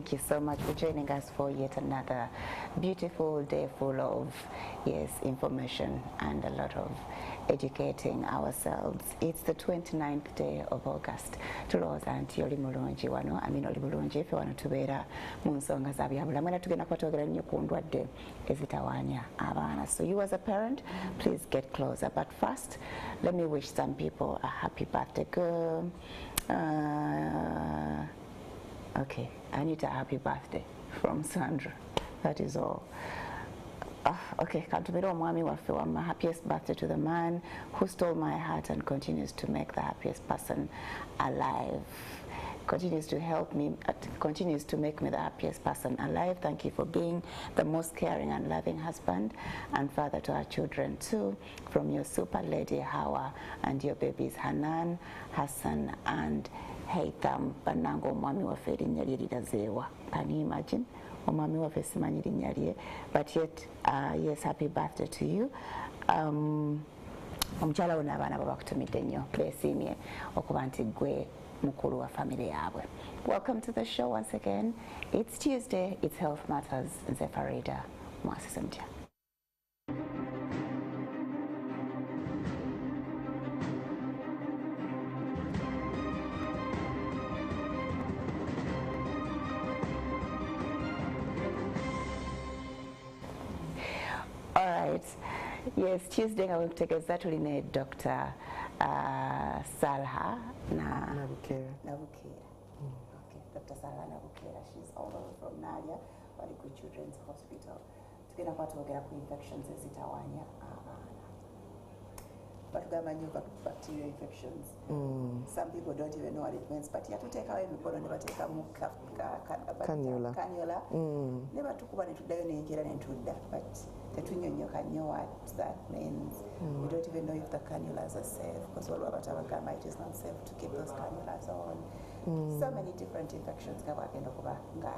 Thank you so much for joining us for yet another beautiful day full of, yes, information and a lot of educating ourselves. It's the 29th day of August. Tulowooza nti oli mulungi wano, oli bulungi ife wano tubeera mu nsonga za byabulamu era tugenda kwatogera nnyo ku ndwadde ezitawaanya abaana. So you as a parent, please get closer. But first, let me wish some people a happy birthday. Okay, I need a happy birthday from Sandra. That is all. Okay, kantumira omwami waffe wamma, happiest birthday to the man who stole my heart and continues to make the happiest person alive. Continues to help me, continues to make me the happiest person alive. Thank you for being the most caring and loving husband and father to our children too. From your super lady Hawa and your babies Hanan, Hassan and Haitham. Banango omwami waffe erinnya lye lirazeewa. Can you imagine? Omwami waffe simanyi linnya lye. But yet, yes, happy birthday to you. Omukyala wo n'abaana bo bakutumidde nnyo. Beesiimye okuba nti gwe mukulu wa family yaabwe. Welcome to the show once again. It's Tuesday, it's Health Matters. Nze Farida MWASUZE MUTYA. All right. Yes, Tuesday ngawemutegeeza tuline Dr. Swalha Nabukeera. Okay, Dr. Swalha Nabukeera. She's all over from Manya, Waliku Children's Hospital. Tugenda kwatwogera ku infections ezitawaanya abaana. Batugamba nnyo bacterial infections. Some people don't even know what it means, but yatuteekawo emikono ne bateekamu cannula. Ne batukuba ne tuddayo n'enjera ne tudda, but tetunyonnyoka nnyo what that means. We don't even know if the cannulas are safe, because waliwo abatabagamba it is not safe to keep those cannulas on. So many different infections nga bwagenda okuba nga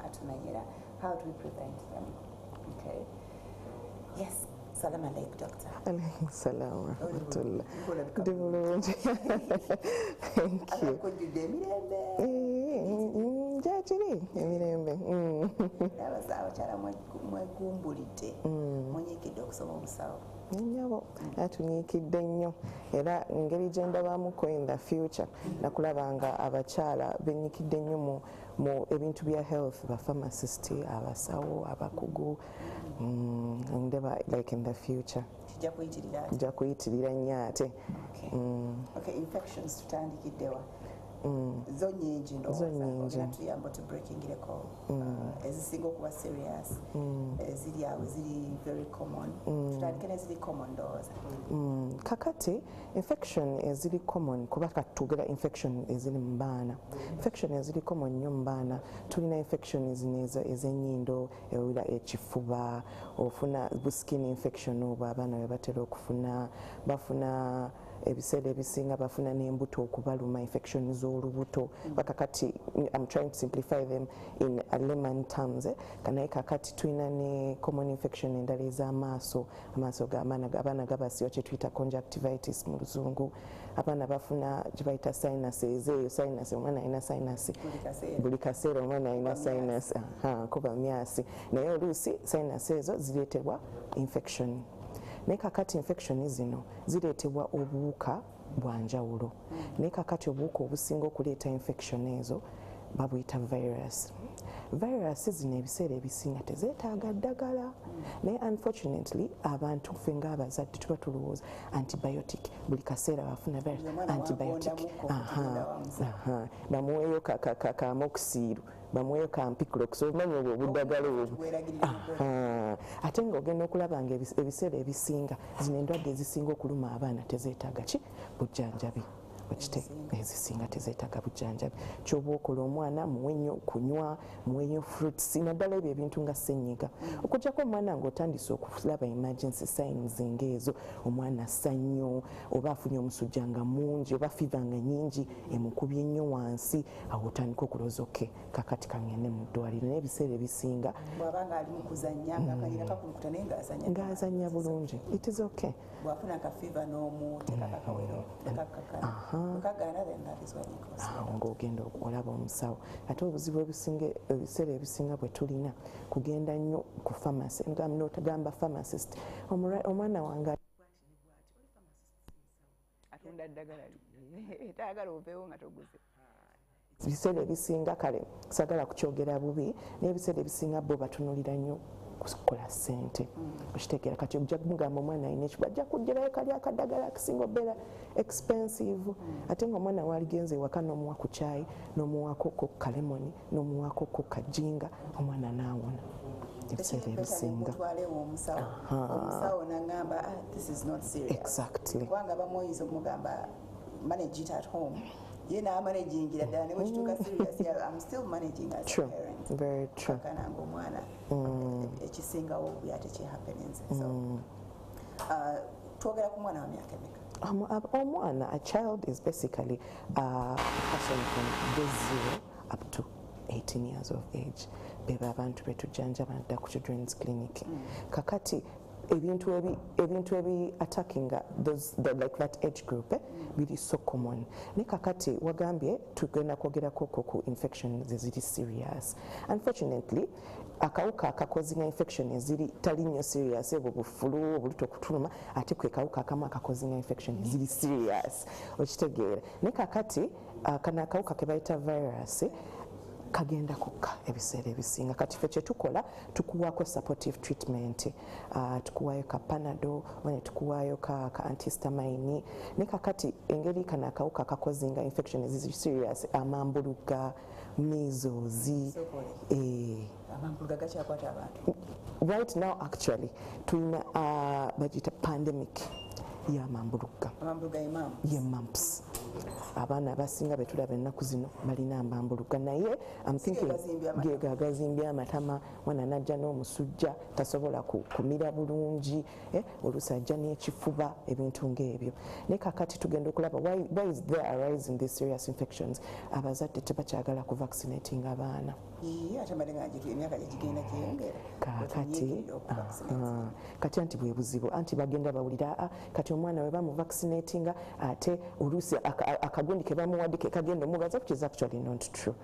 atumenyera. How do we prevent them? Okay. Yes. Salam alaikum, doctor. Alaikum salam wa rahmatullah. Ndi bulungi. Thank you. Jakiri emirembe. Abakyala mwegumbulidde. Munyiikidde okusoma obusawo. Nnyabo atunyiikidde nnyo era ngeri gye ndabamuko in the future nakulabanga abakyala bennyikidde nnyo mu ebintu bya health, ba pharmacist, abasawo, abakugu. Ndeba like in the future kijja kuyitirira nnyo ate. Okay, infections tutandikiddewa. Zo nnyingi tuyamba to breaking record. Ezisinga okuba serious, eziri awo ziri very common. Tutandike n'eziri common ndowooza. Kakati infection eziri common kuba katugera infection eziri mu baana. Infection eziri common nnyo mu baana tulina infection ez'ennyindo, ewira ekifuba, ofuna skin infection oba abaana bwe batera okufuna, bafuna ebiseera ebisinga bafuna n'embuto okubaluma, infection z'olubuto. Kakati I'm trying to simplify them in a layman terms. Kanaye kakati tulina ne common infection endala ez'amaaso, amaaso abaana gabasiwa kye tuyita conjunctivitis mu luzungu. Abaana bafuna kye bayita sinuses, eyo sinus, omwana alina sinus buli kaseera, omwana alina sinus, kuba myasi, naye oluusi sinus ezo zireetebwa infection. Naye kakati infection zino zireetebwa obuwuka bwa njawulo. Naye kakati obuwuka obusinga okuleeta infection ezo babuyita virus. Virus zino ebiseera ebisinga tezeetaaga ddagala. Naye unfortunately abantu ffe ng'abazadde tuba tulowooza antibiotic buli kaseera bafuna antibiotic. Bamuweeyo kamoxil, bamuweeyo kampiclox, omanyi obwo obuddagala obwo. Ate ng'ogenda okulaba nga ebiseera ebisinga zino endwadde ezisinga okuluma abaana tezeetaaga ki? Bujjanjabi. Ezisinga tezeetaaga bujjanjabi. Ky'oba okola omwana muwe nnyo kunywa, muwe nnyo fruits, naddala ebyo ebintu nga ssenyiga. Okuggyako omwana ng'otandise okulaba emergency signs ng'ezo, omwana assa nnyo, oba afunye omusujja nga mungi, oba fiva nga nnyingi, emukubye nnyo wansi, awo otandika okulowooza okay, kakati kaŋŋende mu ddwaliro. Naye ebiseera ebisinga bw'abanga ali mu kuzannya ng'akayira kakulukuta naye ng'azannya bulungi, it is okay. Bw'afuna akafiva n'omuteeka kakawero tekakakana. ng'ogenda olaba omusawo. Ate obuzibu ebiseera ebisinga bwe tulina kugenda nnyo ku pharmacy, n'otagamba pharmacist omwana wange atunda ddagala tayagala oveewo nga toguze. Ebiseera ebisinga kale sagala kukyogera bubi, n'ebiseera ebisinga bo batunulira nnyo kukola ssente. Okitegeera kati ojja kumugamba omwana alina ekiba ajja kuggyerayo kali akaddagala akisinga obeera expensive. Ate ng'omwana waaligenze ewaka n'omuwa ku caayi n'omuwako ko kalemoni n'omuwako ko kajinga omwana n'awona. Ebiseera ebisinga omusawo n'agamba this is not serious. Exactly. Kubanga bamuyiza okumugamba manage it at home. You know, I'm managing it, and when you took a serious, I'm still managing as true. A parent. Very true. It's a single way at happenings. So, twogera ku mwana wa myaka emeka? A child is basically a person from day 0 up to 18 years of age. Beba abantu betujjanjaba dda ku children's clinic. Kakati ebintu ebi attacking like that age group biri so common. Ne kakati wagambye tugenda kwogerako ku infections eziri serious. Unfortunately akawuka akakozinga infection eziri tali nnyo serious ebo bufulu obuluto okutuluma ate kwe kawuka akamu akakozinga infection eziri serious okitegeera. Ne kakati kana akawuka ke bayita virus kagenda kukka ebiseera ebisinga. Kati ffe kyetukola tukuwaako supportive treatment, tukuwaayo ka panado wane tukuwaayo ka antihistamine. Ne kakati engeri kana akawuka akakozinga infection eziri serious amambuluga, measles. Amambuluga gakyakwata abantu? Right now actually tulina bagita pandemic y'amambuluga. Amambuluga ye mumps. Abaana abasinga betulaba ennaku zino balina amambuluga naye gagazimbya amatama, mwana najja n'omusujja tasobola kumira bulungi, oluusi ajja n'ekifuba, ebintu ng'ebyo. Naye kakati tugenda okulaba why is there a rise in these serious infections. Abazadde tebakyagala ku vaccinating abaana. Kati anti bwe buzibu anti bagenda bawulira kati omwana we bamu vaccinatinga ate oluusi akagundi ke bamuwadde ke kagenda omubaza, which is actually not true.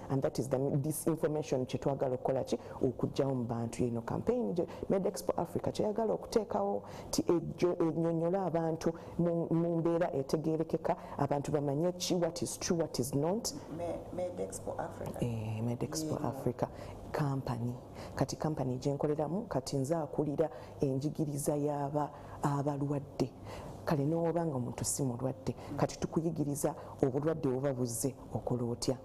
And that is this information kyetwagala okukola ki okugyawo mu bantu. Yeno campaign MedExpo Africa kyeyagala okuteekawo ti ennyonnyola abantu mu mbeera etegeerekeka, abantu bamanye ki what is true what is not. MedExpo Africa. MedExpo Africa company. Kati company gyenkoleramu kati nze akulira enjigiriza abalwadde. Kale n'obanga omuntu si mulwadde kati tukuyigiriza obulwadde obuba buzze okola otya.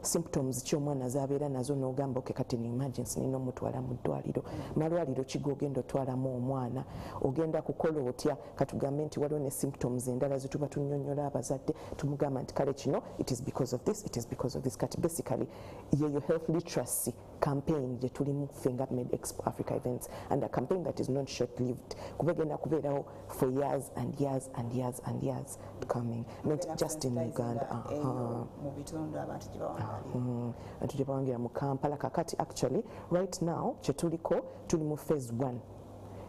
Symptoms ky'omwana z'abeera nazo n'ogamba oke kati ni emergency nina omutwala mu ddwaliro. Malwaliro ki g'ogenda otwalamu omwana, ogenda kukola otya. Katugambe nti waliwo ne symptoms endala zetuba tunnyonnyola abazadde tumugamba nti kale kino it is because of this, it is because of this. Kati basically yeyo health literacy campaign gye tulimu ffe nga MedExpo Africa events, and a campaign that is not short lived kuba egenda kubeerawo for years and years and years and years coming, not just in Uganda. Abantu gye bawangira mu Kampala. Kakati actually right now kyetuliko tuli mu phase 1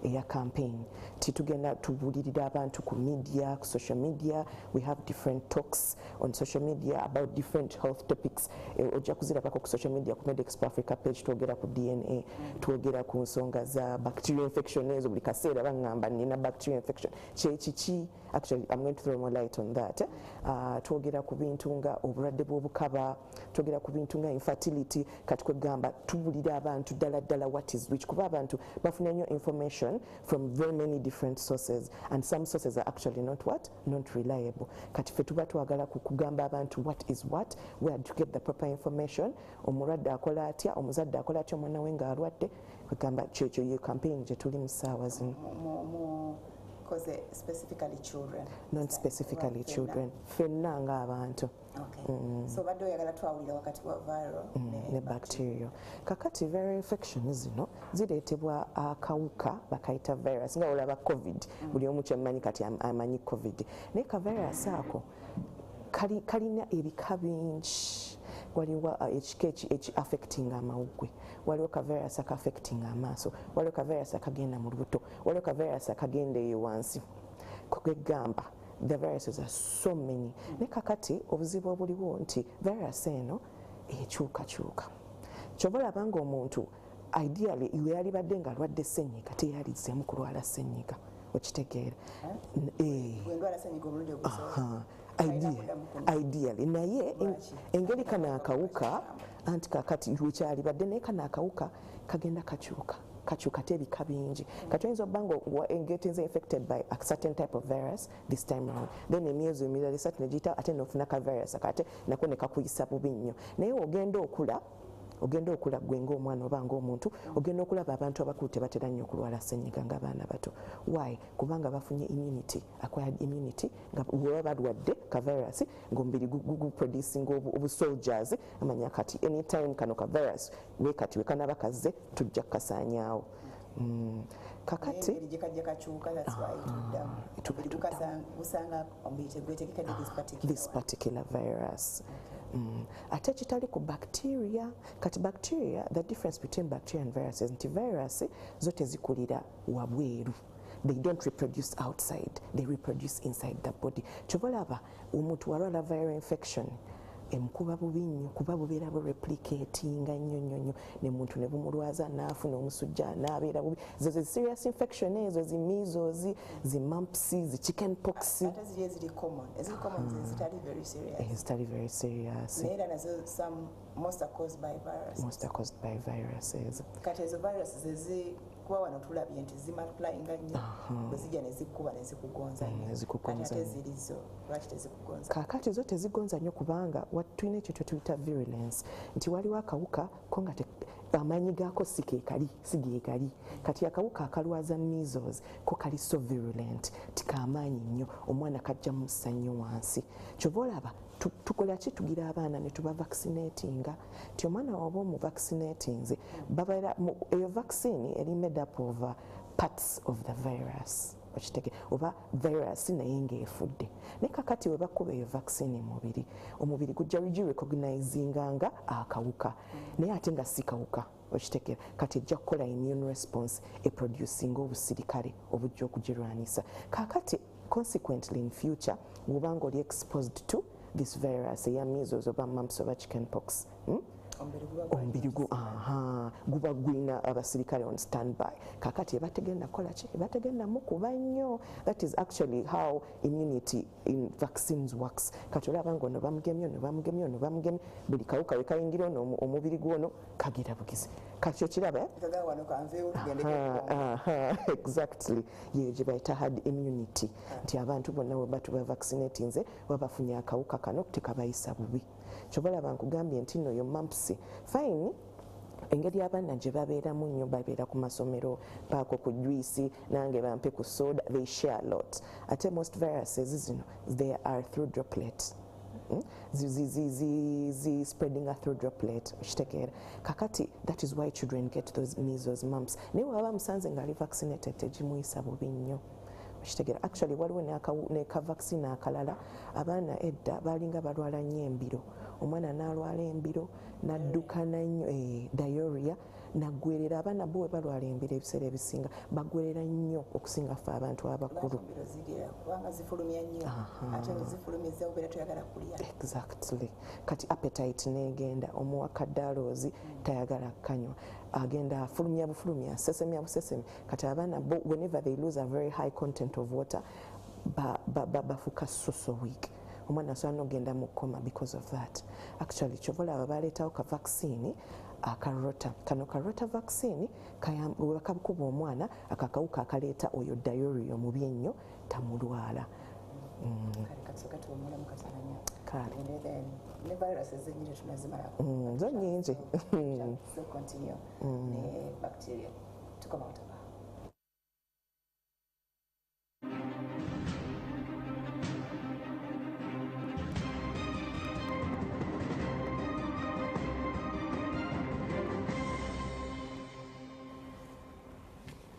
eya campaign. Titugenda tubulirira abantu ku media, ku social media. We have different talks on social media about different health topics. Ojja kuzirabako ku social media ku MedExpo Africa page. Twogera ku DNA, twogera ku nsonga za bacterial infection ezo buli kaseera bangamba nina bacterial infection kyekiki. Actually I'm going to throw more light on that. Twogera ku bintu nga obulwadde bw'obukaba, twogera ku bintu nga infertility. Kati kwegamba tubulira abantu ddala what is which kuba abantu bafuna nnyo information from very many different sources, and some sources are actually not reliable. Kati ffe tuba twagala kugamba abantu what is what, where to get the proper information. Omulwadde akola atya, omuzadde akola atya omwana we nga alwadde. Kwegamba kyekyo ye campaign gye tuli mu ssaawa zino. Because specifically children? Not specifically children. Ffenna nga abantu. Okay. So badde oyagala twawulira wakati wa viral ne bacterial. Kakati viral infection zino zireetebwa akawuka bakayita virus nga olaba covid. Buli omu kyemmanyi kati amanyi covid. Naye ka virus ako kalina ebika bingi. Waliwo ekika affecting amawugwe, waliwo ka virus affecting amaaso, waliwo ka virus akagenda mu lubuto, waliwo ka virus akagenda eyo wansi. Kwegamba the viruses are so many. Ne kakati obuzibu obuliwo nti virus eno ekyukakyuka. Kyova olabanga omuntu ideally iwe yalibadde nga alwadde ssenyiga teyalizemu kulwala ssenyiga. Okitegeera? Ideally naye engeri kana akawuka anti kakati lwekyalibadde naye kana akawuka kagenda kakyuka tebika bingi kati oyinza obbanga getting infected by a certain type of virus this time around then emyezi emirala esatu negiyita ate nofuna ka virus akate nako ne kakuyisa bubi nnyo naye ogenda okula gwe ng'omwana oba ng'omuntu ogenda okulaba abantu abakulu tebatera nnyo okulwala ssenyiga ng'abaana bato. Why? Kubanga bafunye acquired immunity nga bwe baba balwadde ka virus ng'omubiri guproducing obusoldiers amanya kati anytime kano ka virus kati wekanaba kazze tujja kukasaanyaawo. Kakati this particular virus. Ate kitali ku bacteria kati bacteria the difference between bacteria and viruses nti virus zo tezikulira wabweru. They don't reproduce outside, they reproduce inside the body. Chobolaba omuntu walwala viral infection emukuba bubi nnyo kuba bubeera replicatinga nnyo ne muntu ne bumulwaza n'afuna omusujja n'abeera bubi. Zo serious infection ezo zi measles zi mumps zi chicken pox ziri common zitali very serious. Zitali very serious. Naera nazo some most are caused by viruses. Most are caused by viruses. Kati ezo viruses kuba wano tulabye nti zimultiplyinga nnyo bwe zijja ne zikuba ne zikugonza ate zirizo lwaki tezikugonza. Kakati zo tezigonza nnyo kubanga tulina ekyo tuyita virulence nti waliwo akawuka ko nga amaanyi gaako sigeekali kati akawuka akalwaza measles ko kali so virulent tikamaanyi nnyo omwana kajja mussa nnyo wansi. Kyova olaba tukola ki tugira abaana ne tuba vaccinatinga nti omwana waba omuvaccinatinze babeera eyo vaccine eri made up of parts of the virus okitege oba virus naye ng'efudde naye kakati we bakuba eyo vaccine omubiri gujja recognizinganga akawuka naye ate nga si kawuka okitegera kati ejja kukola immune response eproducinga obusirikale obujja okugirwanisa kakati consequently in future wobanga oli exposed to this virus eya measles oba mumps oba chicken pox omubiri guba gwina abasirikale on standby kakati ebategenda kukola ki ebategenda mukuba nnyo. That is actually how immunity in vaccines works. Kati olaba ono bamugemye buli kawuka we kayingira ono omubiri gwono kagira bugizi kati okiraba exactly yeyo gye bayita hard immunity nti abantu bonna we batuba vaccinatinze babafunye akawuka kano tekabayisa bubi. Kyobalaba nkugambye nti nno yo mumps fine engeri abaana gye babeeramu nnyo babeera ku masomero paako ku juice nange bampe ku soda they share a lot ate most viruses zino they are through droplets spreading through droplet okitegeera kakati that is why children get those measles mumps naye waba musanze ngaali vaccinated tegimuyisa bubi nnyo. Actually waliwo neka vaccine akalala abaana edda balinga balwala nnyo embiro omwana n'alwala embiro n'adduka nnyo diarrhea naggwerera abaana bo we balwala embiro ebiseera ebisinga baggwerera nnyo okusinga ffe abantu abakulu exactly kati appetite negenda omuwakadaloozi tayagala kanywa agenda afulumya bufulumya sesemya busesemi kati abaana bo whenever they lose a very high content of water bafuka so weak omwana asobola n'ogenda mu koma because of that. Actually kyova olaba baleetawo ka vaccine akarota kano karota vaccine bwebakakuba omwana akakawuka akaleeta oyo diarrhea omubi ennyo tamulwala. Zo nnyingi.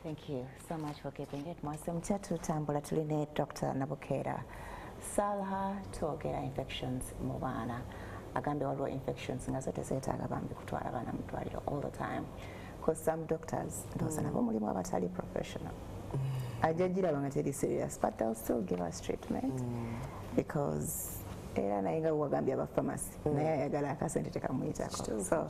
Thank you so much for keeping it. Mwase Mutya tutambula tuline Dr. Nabukeera Swalha twogera infections mu baana agambye waliwo infections nga zo tezeetaaga bambi kutwala baana mu ddwaliro all the time because some doctors ndowooza nabo mulimu abatali professional. ajajiraba nga teri serious, but they'll still give us treatment because era naye nga wagambye aba pharmacy naye ayagala akasente tekamuyitako. So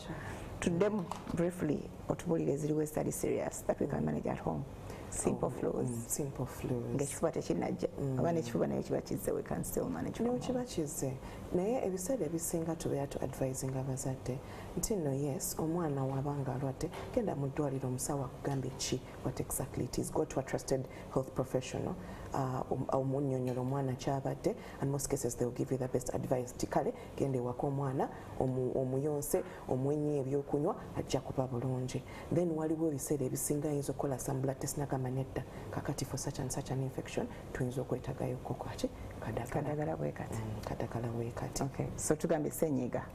tuddemu briefly otubulire ziriwo study serious that we can manage at home. Simple flus. Simple flus. Ngekifuba tekinajja oba nekifuba naye kiba kizze, we can still manage. Naye kiba kizze naye ebiseera ebisinga tubeera tu advising abazadde nti no yes omwana wabanga alwadde genda mu ddwaliro omusawo akugambye ki what exactly it is, go to a trusted health professional omunnyonnyola omwana kyabadde, and most cases they will give you the best advice ti kale genda ewaka omwana omuyonse omwenye ebyokunywa ajja kuba bulungi. Then waliwo ebiseera ebisinga ayinza okukola some blood test nagamba nedda kakati for such and such an infection tuyinza okwetagayo kokaki kadagala bwekati kadagala bwekati. Okay, so tugambye senyiga.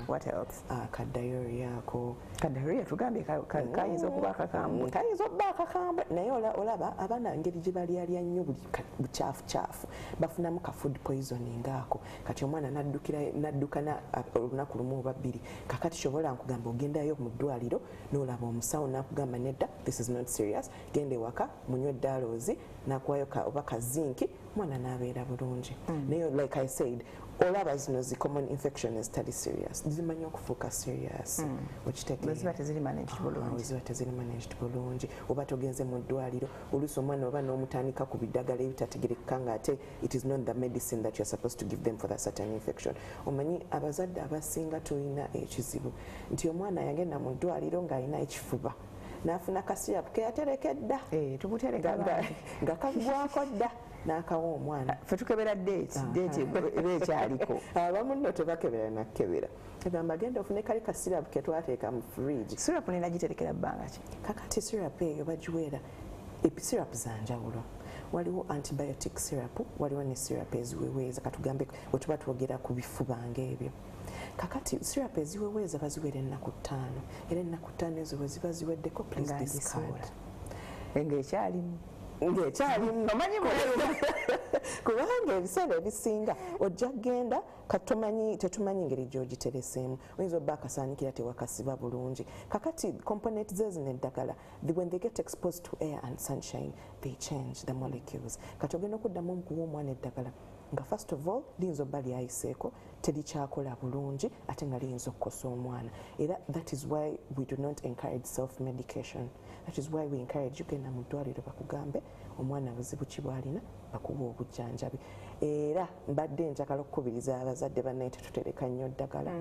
What else? Kadayori ako kadayori tugambye kayinza okuba akakambwe, kayinza okuba akakambwe naye olaba abaana ngeri gye balyalya nnyo buli bucaafu bafunamu ka food poisoning ako, kati omwana naddukana olunaku lumu oba bbiri, kakati kyobola nkugamba ogendayo mu ddwaliro n'olaba omusawo n'akugamba nedda this is not serious, genda ewaka munywe ddaloozi n'akuwayo oba kazinki mwana n'abeera bulungi. Naye like I said olaba zino zi common infection ezitali serious zimanya okufuuka serious weziba teziri managed bulungi oba togenze mu ddwaliro oluusi omwana oba n'omutandika ku biddagala ebitategerekeka nga ate it is not the medicine that you're supposed to give them for that certain infection. Omanyi abazadde abasinga tulina ekizibu nti omwana yagenda mu ddwaliro ng'alina ekifuba n'afuna kasirapu keyaterekedda nga kagwako dda n'akawa omwana fe tukebera date eba ekyaliko abamu nno tebakebera nakkebera egamba genda ofune kali kasirapu ketwateeka mu fridge. Sirapu nina giterekera bbanga ki? Kakati sirapu eyo bagiweera sirapu za njawulo, waliwo antibiotic syrup, waliwo ne syrup eziweweeza katugambe bwe tuba twogera ku bifuba ng'ebyo. Kakati syrup eziweweeza baziweera ennaku 5 era ennaku 5 ezo bwe ziba ziweddeko please discard. Ng'ekyalimu omanyi kubanga ebiseera ebisinga ojja kgenda tetumanyi ngeri gy'ogitereseemu, oyinza obba akasaanikira tewakasiba bulungi. Kakati component ze zino eddagala when they get exposed to air and sunshine they change the molecules. Kati ogenda okuddamu okuwa omwana eddagala nga first of all liyinza obba lyayiseeko terikyakola bulungi ate nga liyinza okukosa omwana, era that is why we do not encourage self medication. That is why we encourage you genda mu ddwaliro bakugambe omwana buzibu ki bw'alina bakuwa obujjanjabi. Era mbadde njagala okukubiriza abazadde bannaye tetutereka nnyo ddagala.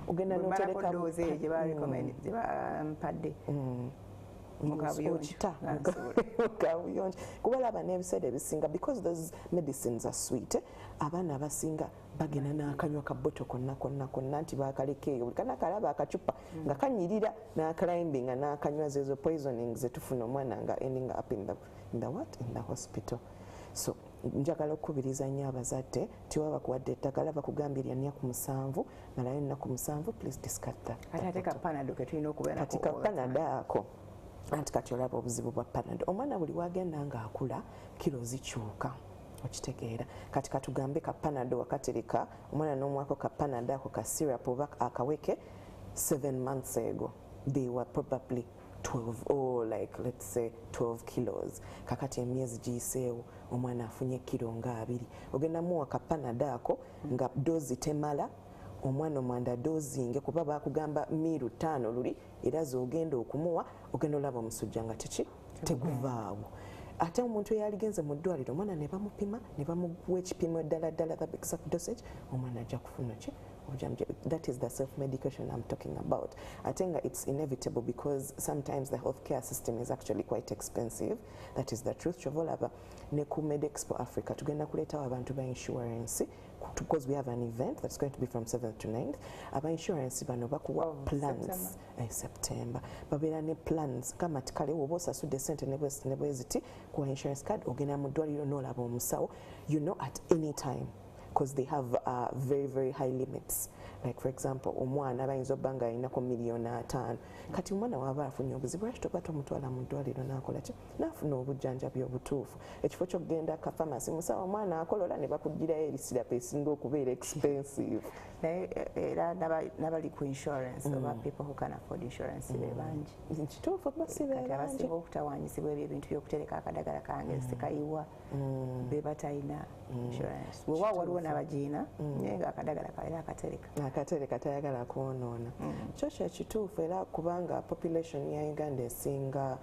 Ogenda n'otereka gye bampadde mukabuyonjo kuba laba n'ebiseera ebisinga because those medicines are sweet, abaana abasinga bagenda n'akanywa kaboto konna nti bakalekeeyo buli kana kalaba akacupa nga kanyirira n'akalimbinga n'akanywa zezo poisoning zetufuna omwana nga ending up in the hospital. So njagala okukubiriza nnyo abazadde tiwaba kuwadde eddagala bakugambye lya 4 malayo ennaku 7 please discard that. Ate ka panado ke tulina okubeera kati ka panado ako anti kati olaba obuzibu bwa panado omwana buli wagenda ng'akula kilo zikyuka okitegeera. Kati katugambe ka panado wakatereka omwana n'omwako ka panado ako ka syrup oba akaweke 7 months ago they were probably 12 or like let's say 12 kilos. Kakati emyezi giyiseewo omwana afunye kilo nga 2 ogenda muwa ka panado ako nga dozi temala omwana omwanda dozinge kuba bakugamba miru 5 luli era zogenda okumuwa ogenda olaba omusujja nga teguvaawo. Ate omuntu eyaligenze mu ddwaliro omwana ne bamupima ne bamuwa ekipimo ddala the exact dosage omwana ajja kufuna ki obujjanjabi. That is the self-medication I'm talking about. I think it's inevitable because sometimes the healthcare system is actually quite expensive. That is the truth. Chovolaba ne ku MedExpo Africa tugenda kuleetawo abantu ba insurance because we have an event that's going to be from 7th to 9th. Aba insurance bano bakuwa plans September. Babeera ne plans kama tikale woba osasudde ssente ne bweziti kuwa insurance card ogenda mu ddwaliro n'olaba omusawo at any time because they have very high limits. like for example omwana bayinza obba nga alinako $5,000,000 kati omwana waaba afunye obuzibu lwaki toba tomutwala mu ddwaliro n'akola ki n'afuna obujjanjabi obutuufu ekifo ky'okugenda ka famasi musawo omwana akolola ne bakugirayo ebisirapu esinga okubeera expensive naye era n'abali ku insurance oba people who can afford insurance be bangi kituufu basi be bangi abasinga okutawaanyizibwa ebyo ebintu by'okutereka akadagala kange sekayiwa be batalina insurance wewa waliwo n'abagiina naye nga akadagala kaera akatereka tayagala kwonoona kyo kyekituufu era kubanga population ya Uganda esinga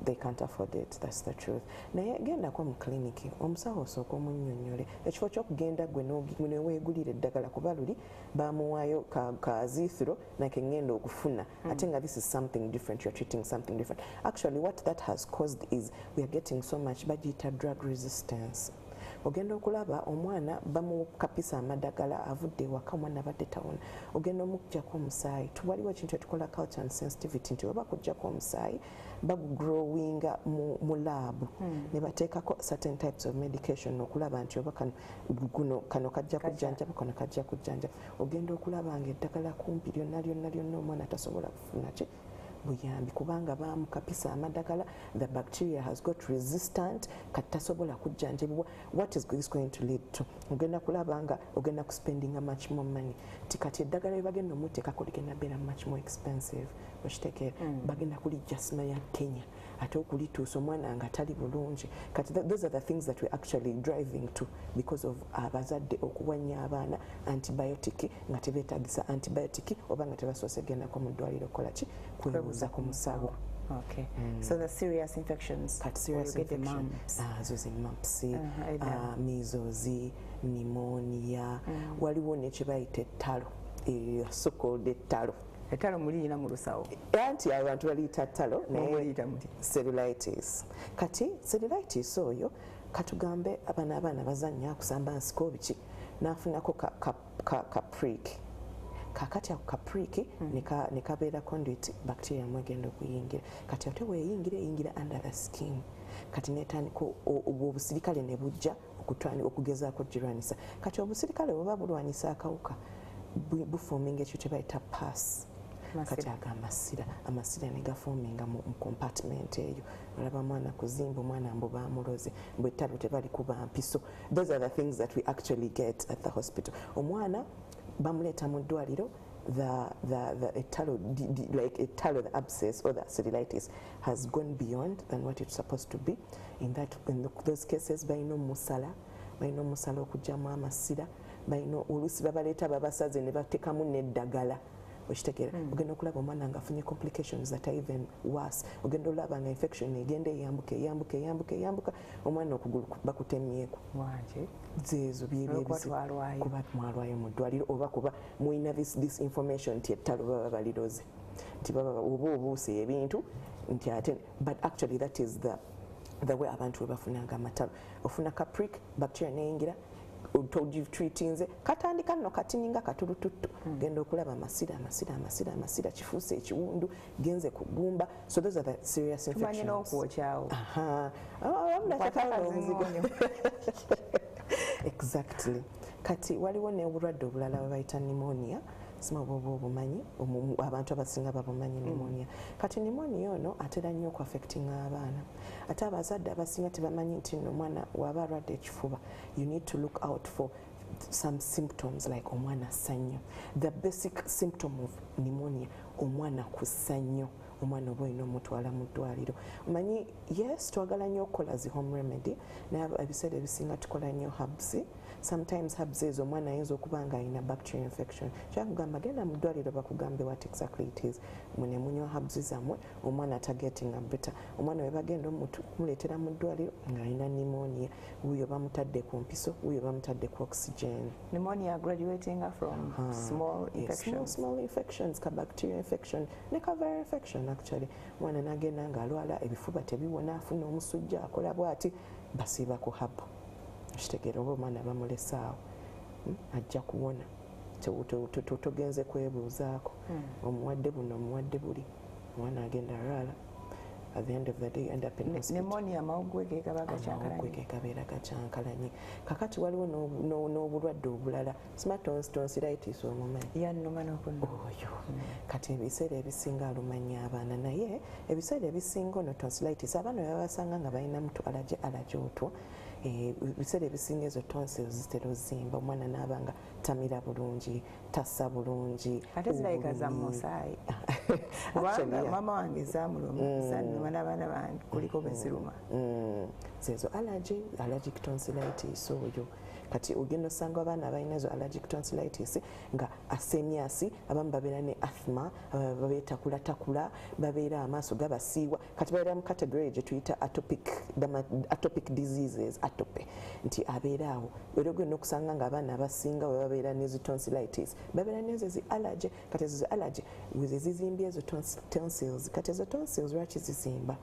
they can't afford it, that's the truth. Naye gendako mu kliniki omusawo osooka omunnyonnyole ekifo ky'okugenda gwe neweegulira eddagala kuba luli bamuwaayo ka zithiro nake ngenda okufuna ate nga this is something different, you're treating something different. Actually what that has caused is we are getting so much bagiyita drug resistance. Ogenda okulaba omwana bamukapisa amadagala avudde ewaka omwana abadde tawona ogenda omuggyako omusaayi waliwo ekintu etukola culture and sensitivity nti oba kuggyako omusaayi bagugrowinga mu laabu ne bateekako certain types of medication okulaba nti oba kano kajja kujjanjaba kano kajja kujjanjaba ogenda okulaba nga eddagala kumpi lyonna omwana tasobola kufuna ki buyambi kubanga bamukapisa amadagala the bacteria has got resistant kati tasobola kujjanjabibwa. What is this going to lead to? Ogenda kulaba nga ogenda kuspendinga much more money tikati eddagala lye bagenda omuteekako ligenda beera much more expensive okitegeera bagenda kulijja sima ya Kenya ate okulituusa omwana nga tali bulungi kati those are the things that we're actually driving to because of abazadde okuwanya abaana antibiotic nga tebeetagisa antibiotic oba nga tebasoose gendako mu ddwaliro kola ki kwebuuza ku musawo. Okay. So the serious infections. Kat serious infections. Those mumps, measles, pneumonia. Waliwo ne kye bayita ettalo. So-called ettalo. Ettalo muliyina mu lusawo. Anti abantu baliyita ttalo naye cellulitis. Kati cellulitis oyo katugambe abaana bazannya kusamba nsiko biki nafunako ka prick. Kakati ako kapriiki ne kabeera conduit bacteria mwegenda okuyingira kati ate weeyingira under the skin kati netandika obusirikale ne bujja okugezaako girwanisa kati obusirikale bweba bulwanisa akawuka bufoominga ekyo kye bayita pass kati ago amasira ne gafoominga mu compartment eyo olaba mwana kuzimba omwana mbu bamuloze mbwe ettalo tebali kuba mpiso. Those are the things that we actually get at the hospital. Omwana bamuleta mu ddwaliro the abscess or the cellulitis has gone beyond than what it's supposed to be. In those cases balina omusala okugyamu amasira balina oluusi babaleeta babasaze ne bateekamu n'eddagala okitegeera ogenda okulaba omwana nga afunye complications that are even worse ogenda olaba nga infection egenda eyambuka omwana okugulu bakutemyeko zeezo kuba mwalwayo mu ddwaliro oba kuba mwina this information nti ettalo baba baliroze nti baba oba obuuse ebintu nti ate but actually that is the way abantu we bafunanga amatalo ofuna ka prick bacteria neyingira treatinze katandika nno katininga katulututtu genda okulaba amasira kifuuse ekiwundu genze kugumba. So those are the serious infections. Exactly. Kati waliwo n'obulwadde obulala babayita pneumonia sima oba obumanyi abantu abasinga babumanyi pneumonia kati pneumonia ono atera nnyo okuaffectinga abaana ate abazadde abasinga tebamanyi nti nno omwana waba alwadde ekifuba you need to look out for some symptoms like omwana assa nnyo. The basic symptom of pneumonia omwana kussa nnyo omwana oba olina omutwala mu ddwaliro omanyi yes twagala nnyo okukola zi home remedy naye ebiseera ebisinga tukola nnyo herbs. Sometimes herbs ezo omwana ayinza okuba nga alina bacterial infection kyakugamba genda mu ddwaliro bakugambe what exactly it is mune munywa herbs zammwe omwana atagetinga better. Omwana we bagenda okumuleetera mu ddwaliro ng'alina pneumonia wuyo bamutadde ku mpiso wuyo bamutadde ku oxygen. Pneumonia graduating from small infections. Small infections ka bacterial infection ne ka viral infection actually mwana nagenda ng'alwala ebifuba tebiwona afuna omusujja akola bw'ati basiiba ku herb kitegeera oba omwana bamulese awo ajja kuwona togenze kwebuuzaako omuwadde buno omuwadde buli omwana agenda alwala at the end of the day you end up in hospital. Pneumonia amawuggwe ge gaba gabeera gakyankalanye. Kakati waliwo n'obulwadde obulala smart tonsillitis omumanyi yannuma n'okunno oyo kati ebiseera ebisinga alumanya abaana naye ebiseera ebisinga ono tonsillitis abaana babasanga nga balina mutu alaje otwo ebiseera ebisinga ezo tonsils zitera ozimba omwana n'aba nga tamira bulungi tassa bulungi ate zirabika za musaayi kubanga maama wange zaamuluma zannuma n'abaana bange kuliko bwe ziruma zezo allergic tonsillitis oyo kati ogenda osanga abaana abalina ezo allergic tonsillitis nga asemyasi abamu babeera ne asthma babeetakulatakula babeera amaaso gabasiiwa kati babeera mu category gye tuyita atopic diseases atope nti abeera awo era ogenda okusanga nga abaana abasinga we babeera n'ezi tonsillitis babeera n'ezo ezi allergy kati ezo allergy wezizimbye ezo tonsils kati ezo tonsils lwaki zizimba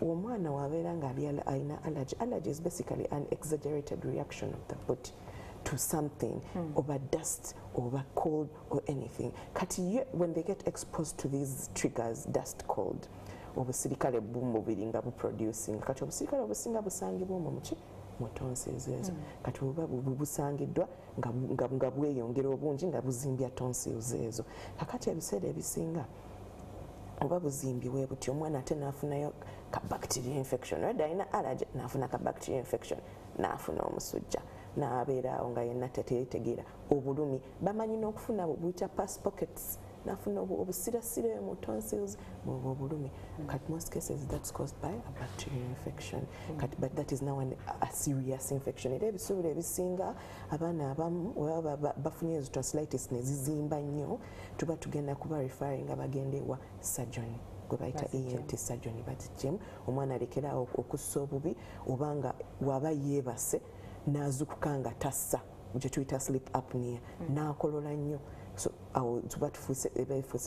omwana wabeera nga alina allergy is basically an exaggerated reaction of the body to something over dust over cold or anything kati when they get exposed to these triggers dust cold obusirikale bumubiri nga buproducing kati obusirikale obusinga busangibwa mu tonsils ezo kati oba busangiddwa nga bweyongera obungi nga buzimbya tonsils ezo kakati ebiseera ebisinga oba buzimbiwe buti omwana ate n'afunayo ka bacteria infection oda alina allergy n'afuna ka bacteria infection n'afuna omusujja n'abeera awo nga yenna teteetegeera obulumi bamanyi n'okufuna buyita pass pockets n'afuna obusirasire mu tonsils bwoba obulumi kati most cases that's caused by a bacterial infection kati but that is now a serious infection era ebisuubiro ebisinga abaana abamu webaba bafunye ezo tonsillitis ne zizimba nnyo tuba tugenda kuba referring bagende ewa surgeon gwe bayita ENT surgeon baziggyemu omwana alekeraawo okussa obubi obanga waba yeebase n'azukuka nga tassa gye tuyita sleep apnea n'akolola nnyo so tuba tufuuse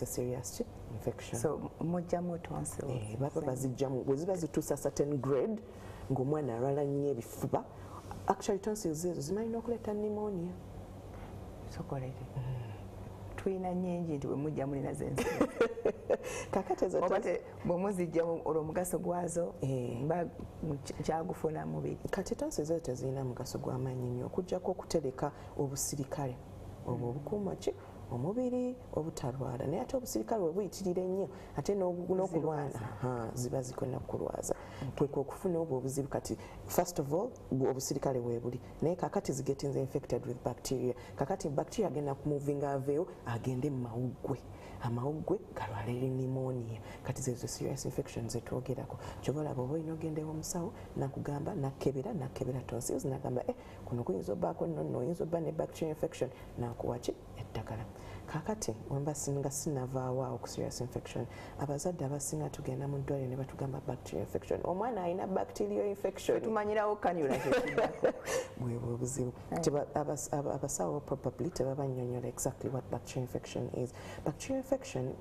serious infection so mujjamu tonsils baba bazijjamu bwe ziba zituusa certain grade ng'omwana alwala nnyo ebifuba actually tonsils ezo zimalina okuleeta pneumonia sokolere tulina nnyingi nti bwe mujja mulina zensi kakati ezo bwe muzijjamu olwo omugaso gwazo kyagufuna mubiri kati tonsils ezo tezirina mugaso gw'amaanyi nnyo okuggyako okutereka obusirikale obwo obukuuma ki omubiri obutalwala naye ate obusirikale bwe buyitirira ennyo ate n'okulwana ziba zikonna kulwaza kweka okufuna obwo obuzibu kati first of all obusirikale weebuli naye kakati zigetinze infected with bacteria kakati bacteria agenda kumuvinga aveewo agende mu mawuggwe amawuggwe galwala pneumonia kati zezo serious infections zetwogerako kyoba olaba oba olina ogenda ewomusawo nakugamba nakebera tonsils nagamba kuno kuyinza obbaako nno oyinza obba ne bacterial infection nakuwaki eddagala kakati wembasinga sinavaawo awo ku serious infection abazadde abasinga tugenda mu ddwaliro ne batugamba bacterial infection omwana alina bacterial infection tumanyirawo kanyula kyekiddako bwebwe obuzibu abasawo probably tebabannyonnyola exactly what bacterial infection is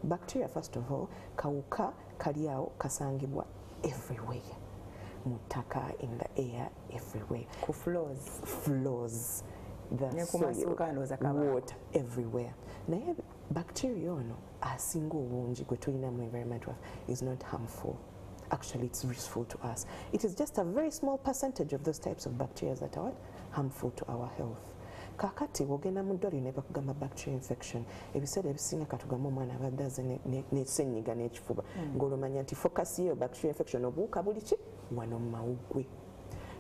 bacteria first of all kawuka kali awo kasangibwa everywhere mu ttaka in the air everywhere ku floors the soil water everywhere naye bacteria ono asinga obungi gwe tulina mu environment waffe is not harmful actually it's useful to us it is just a very small percentage of those types of bacteria that are harmful to our health kakati wogenda mu ddwaliro ne bakugamba bacterial infection ebiseera ebisinga katugamba omwana abadde aze n'essenyiga n'ekifuba ng'olumanya nti focus yeyo bacterial infection obuwuka buli ki wano mu mawuggwe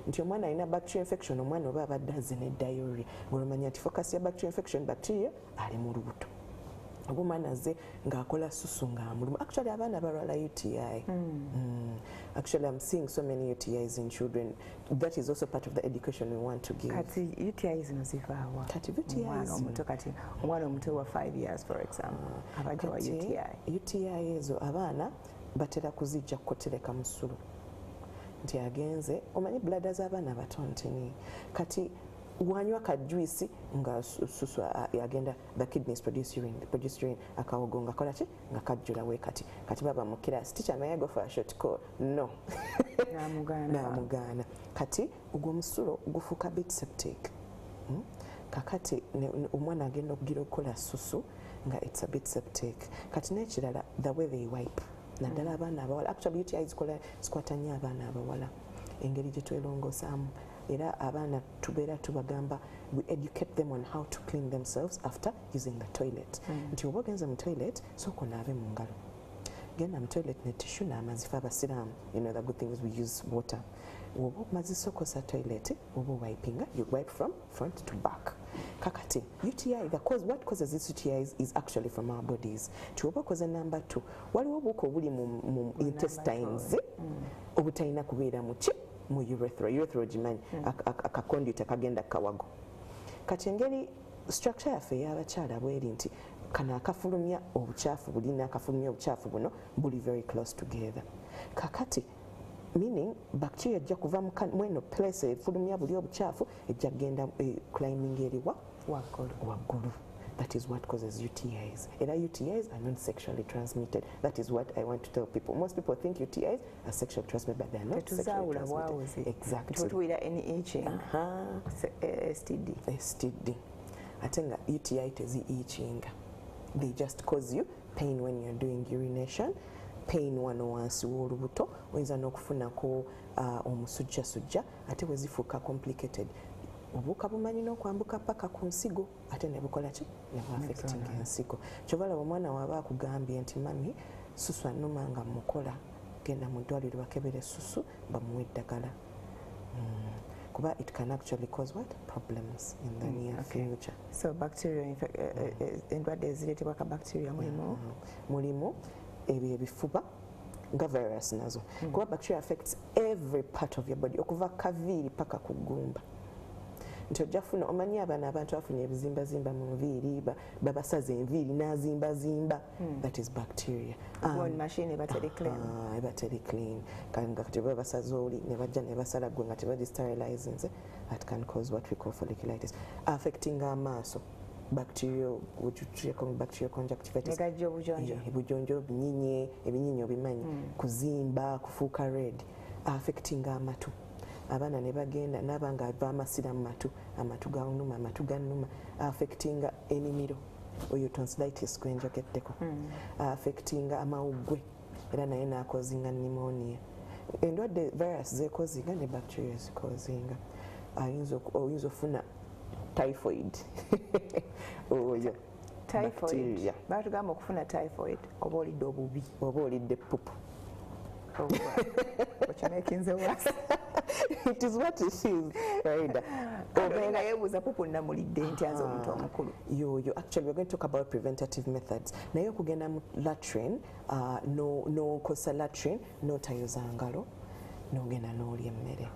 nti omwana alina bacterial infection omwana oba abadde aze ne diarrhea ng'olumanya nti focus ya bacterial infection bacteria ali mu lubuto oba omwana aze ng'akola susu ng'amuluma actually abaana balwala UTI actually I'm seeing so many UTIs in children that is also part of the education we want to give kati UTI zino zivaawa kati UTIs omuto kati omwana omuto wa 5 years for example abajja wa UTI ezo abaana batera kuzijja kukotereka mu ssulu nti agenze omanyi blada z'abaana abato ntini kati wanywa kajuisi nga susu agenda the kidneys produce urine akawogo nga kola ki nga kajjula we kati baba mu class teacher may I go for a short call no namugana kati ogwo musulo gufuka bit septic kakati omwana agenda okugira okukola susu nga it's a bit septic kati n'ekirala the way they wipe naddala abaana abawala. Actually UTI zikwata nnyo abaana abawala engeri gye twelongosaamu, era abaana tubeera tubagamba we educate them on how to clean themselves after using the toilet. Nti oba ogenze mu toilet sooka onaabe mu ngalo, genda mu toilet ne tissue n'amazzi. Fe abasiraamu, you know the good thing is we use water. Oba omaze sokosa toilet oba wipinga, you wipe from front to back. Kakati UTI, what causes these UTIs is actually from our bodies. Tuoba koze number 2, waliwo obuko obuli mu intestines obutalina kubeera mu ki mu urethra. Urethra gimanyi akakonduita kagenda kawago. Kati engeri structure yaffe ey'abakyala bweri nti kano akafulumya obucaafu buli n'akafulumya obucaafu buno buli very close together. Kakati meaning bacteria ejja kuva mweno place efulumya buli obucaafu ejja kgenda climbing eriwa waggulu. That is what causes UTIs. And UTIs are not sexually transmitted. That is what I want to tell people. Most people think UTIs are sexually transmitted, but they are not sexually transmitted. Exactly. Any itching. STD. STD. I think that UTI is itching. They just cause you pain when you're doing urination. Pain wano wansi w'olubuto oyinza n'okufunako omusujjasujja ate bwe zifuuka complicated obuuka bumanyi n'okwambuka paka ku nsigo ate ne bukola ki ne buaffectinga ensigo. Kyova laba omwana waaba akugambye nti mami susu annuma nga mukola, genda mu ddwaliro bakebere susu bamuwe eddagala. Kuba it can actually cause what? Problems in the near future. So bacteria, endwadde ezireetebwa ka bacteria mulimu ebyo ebifuba nga virus nazo. Kuba bacteria affects every part of your body okuva kaviiri paka ku ggumba. Nti ojja kufuna omanyi abaana abantu bafunye ebizimbazimba mu nviiri babasaza enviiri n'azimbazimba. That is bacteria. Machine ebateri clean. Ebateri clean. Nga kati babasaza oli ne bajja ne basala gwe nga tebadisterilize, that can cause what we call folliculitis. Affecting amaaso. Bacterial, bacterial conjunctivitis. Bujonjo, ebinyinyi obimanyi, kuzimba, kufuuka red. Affecting amatu. Abaana ne bagenda n'abanga ava amasira mu matu, amatu gannuma. Affecting enimiro, oyo tonsillitis gwe njogeddeko. Affecting amawuggwe, era naye n'akozinga pneumonia. Endwadde virus zeekozinga ne bacteria zikozinga. Oyinza ofuna typhoid. Oyo typhoid. Batugamba okufuna typhoid oba olidde obubi oba olidde pupu. Okyanekinze wasi. It is what it is. Right. Obenga yebuuza pupu namulidde ntya nze omuntu omukulu. Actually we're going to talk about preventative methods. Naye okugenda mu latrine, n'okosa latrine, n'otayoza ngalo, n'ogenda n'olya emmere.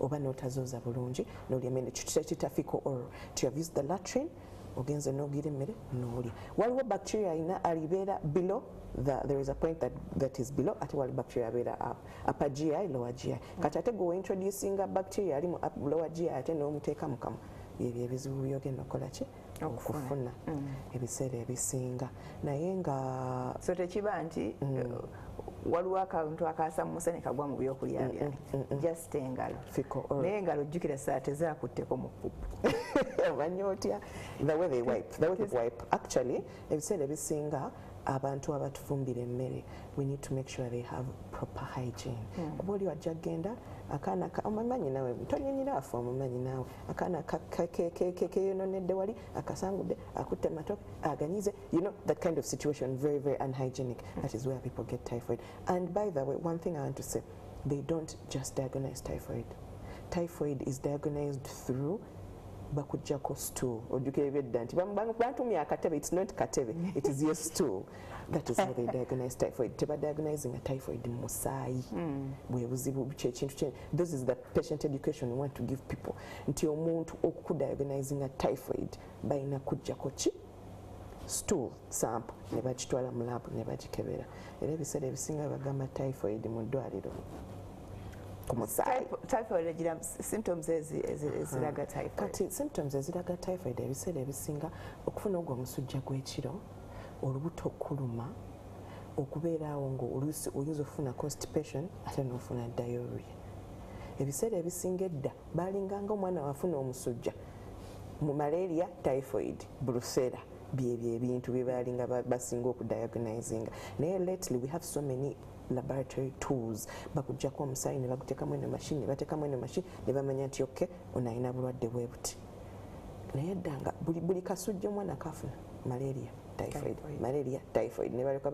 Oba n'otazooza bulungi n'olya emmere kitafiko oral. You have used the latrine, ogenze n'ogira emmere n'olya. Waliwo bacteria ina alibeera below, there is a point that is below, ate wali bacteria abeera up. Upper GI, lower GI. Kati ate gwe introducinga bacteria ali mu lower GI ate n'omuteeka mu kamwa. Ebyo ebizibu byogenda okukola ki? Okufuna ebiseera ebisinga. Naye nga so tekiba nti waliwo akantu akasamuse ne kagwa mu byokulya bya just engalo naye engalo ojjukira saa tezaakutteko mu pupu. Omanyi otya? The way they wipe. Actually ebiseera ebisinga abantu abatufumbira emmere, we need to make sure they have proper hygiene. Oba oli wajja genda akaana omumanyi nawe tonyenyera afa omumanyi naawe akaana keyononedde wali akasangudde akutte matoke aganyize, you know that kind of situation, very very unhygienic. That is where people get typhoid. And by the way, one thing I want to say, they don't just diagnose typhoid. Typhoid is diagnosed through bakujjako stool. Ojjukira ebyedda nti bantumya akatebe, it's not katebe, it is your stool. That is how they diagnose typhoid. Tebadiagnosing a typhoid mu musaayi bwe buzibu ky'ekintu kye. This is the patient education we want to give people. Nti omuntu okudiagnosing a typhoid balina kujjako ki? Stool sample ne bagitwala mu lab ne bagikebera. Era ebiseera ebisinga bagamba typhoid mu ddwaliro. Typhoid egira symptoms eziraga typhoid. Kati symptoms eziraga typhoid ebiseera ebisinga okufuna ogwo omusujja gw'ekiro, olubuto okuluma, okubeera awo ng'oluusi oyinza okufuna constipation ate n'ofuna diarrhea. Ebiseera ebisinga edda balinganga omwana wafuna omusujja mu malaria, typhoid, brucella, byebyo ebintu bye balinga basinga okudiagonizinga. Naye lately we have so many laboratory tools. Bakujjako omusaayi ne baguteekamu eno machine, ne bateekamu eno machine, ne bamanya nti okay ono alina bulwadde bwe buti. Naye ddanga buli kasujja omwana kafuna malaria, typhoid, malaria, typhoid, ne balyoka